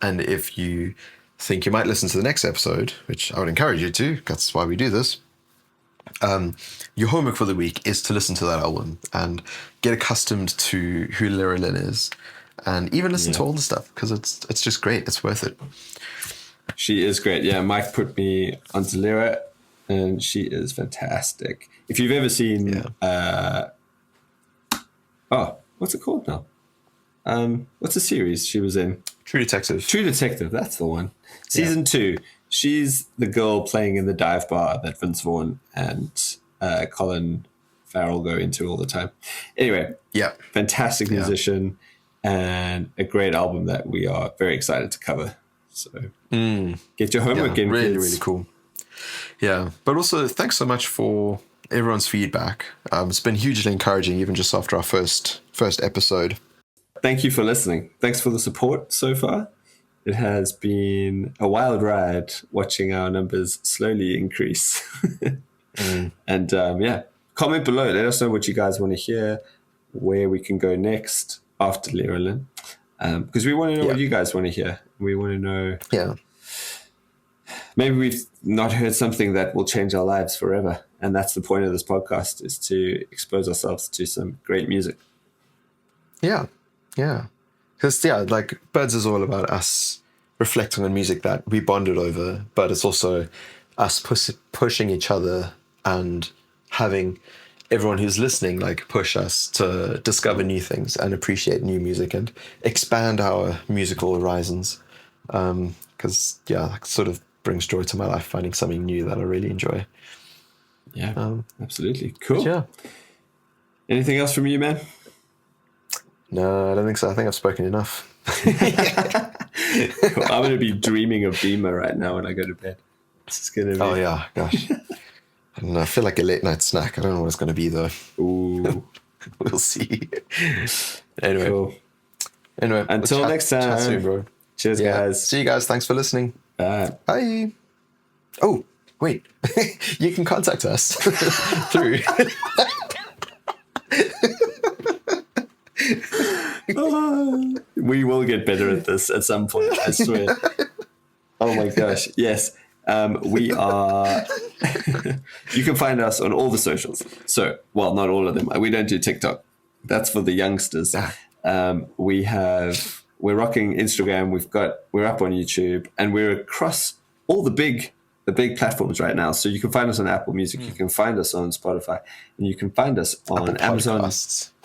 and if you think you might listen to the next episode, which I would encourage you to, that's why we do this. Your homework for the week is to listen to that album and get accustomed to who Lyra Lynn is, and even listen to all the stuff, because it's just great. It's worth it. She is great. Yeah, Mike put me onto Lyra, and she is fantastic. If you've ever seen, what's it called now? What's the series she was in? True Detective. True Detective, that's the one. Season 2. She's the girl playing in the dive bar that Vince Vaughn and Colin Farrell go into all the time. Anyway, fantastic musician and a great album that we are very excited to cover. So get your homework in. Really, kids. really cool. Yeah, but also thanks so much for everyone's feedback. It's been hugely encouraging, even just after our first episode. Thank you for listening. Thanks for the support so far. It has been a wild ride watching our numbers slowly increase. And comment below. Let us know what you guys want to hear, where we can go next after Lyra Lynn. Because we want to know what you guys want to hear. We want to know. Yeah. Maybe we've not heard something that will change our lives forever. And that's the point of this podcast, is to expose ourselves to some great music. Yeah. Yeah. Because, like, Birds is all about us reflecting on music that we bonded over, but it's also us pushing each other and having everyone who's listening, like, push us to discover new things and appreciate new music and expand our musical horizons. Because, that sort of brings joy to my life, finding something new that I really enjoy. Yeah, absolutely. Cool. Yeah. Anything else from you, man? No, I don't think so. I think I've spoken enough. Cool. I'm going to be dreaming of DEMA right now when I go to bed. It's going to be... Oh, yeah. Gosh. I don't know. I feel like a late night snack. I don't know what it's going to be, though. Ooh. We'll see. Anyway. Cool. Anyway. Until next time. Chat soon, bro. Cheers, guys. See you guys. Thanks for listening. Bye. Bye. Oh, wait. You can contact us through... We will get better at this at some point, I swear. Oh my gosh, yes. We are... You can find us on all the socials. So, well, not all of them. We don't do TikTok. That's for the youngsters. We're rocking Instagram. We're up on YouTube, and we're across all the big platforms right now. So you can find us on Apple Music. You can find us on Spotify, and you can find us on Amazon.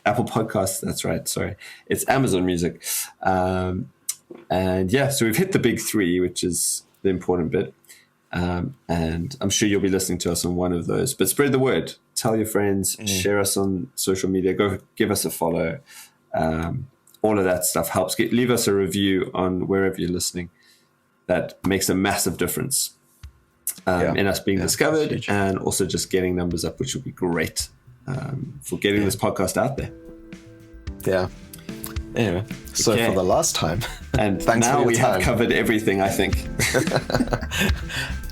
Apple Podcasts, that's right. Sorry. It's Amazon Music. So we've hit the big 3, which is the important bit. And I'm sure you'll be listening to us on one of those. But spread the word. Tell your friends. Share us on social media. Go give us a follow. All of that stuff helps. Leave us a review on wherever you're listening. That makes a massive difference in us being discovered, and also just getting numbers up, which would be great. For getting this podcast out there. Yeah. Anyway, so for the last time, and thanks now for your we time. have covered everything, I think.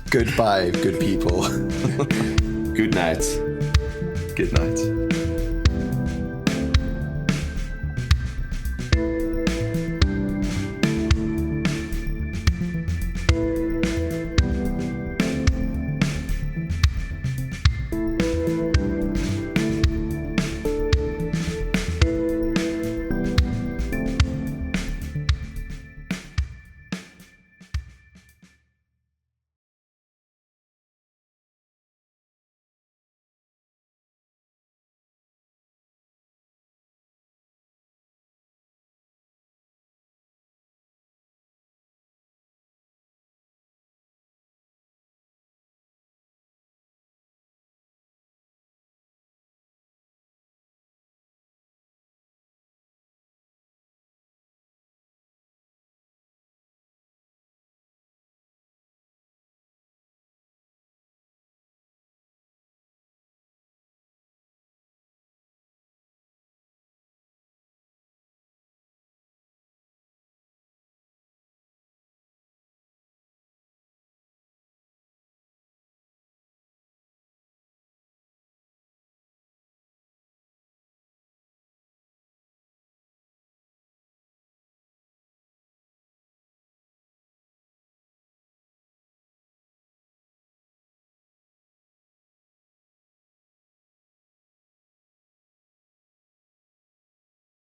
Goodbye, good people. Good night. Good night.